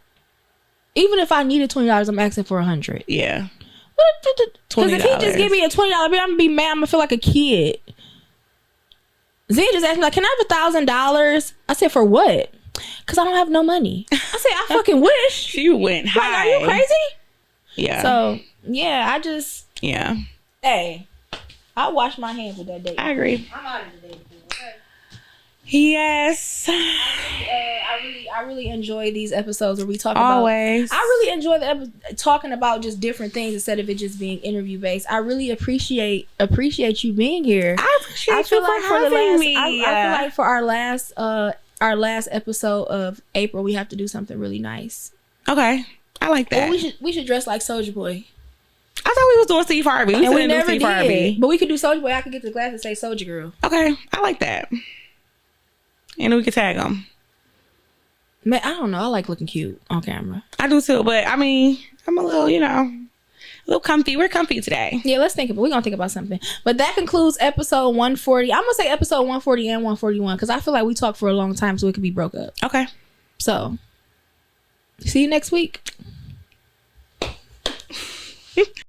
Even if I needed $20, I'm asking for $100. Yeah. Because if he just give me a $20 bill, I'm gonna be mad. I'm gonna feel like a kid. Zia just asked me like, "Can I have $1,000?" I said, "For what?" Because I don't have no money. I said, "I fucking wish." She went high. Like, are you crazy? Yeah. So yeah, I just Hey, I wash my hands with that date. I agree. I'm out of the date. Okay. Yes. I really enjoy these episodes where we talk always. I really enjoy talking about just different things instead of it just being interview based. I really appreciate you being here. I appreciate you for having me. I feel like for our last episode of April, we have to do something really nice. Okay, I like that. Well, we should dress like Soulja Boy. I thought we was doing Steve Harvey. We never did. Harvey. But we could do Soulja Boy. I could get the glass and say Soulja Girl. Okay, I like that. And we could tag them. Man, I don't know. I like looking cute on camera. I do too, but I mean, I'm a little, a little comfy. We're comfy today. Yeah, we're going to think about something. But that concludes episode 140. I'm going to say episode 140 and 141 because I feel like we talked for a long time so it could be broke up. Okay. So, see you next week.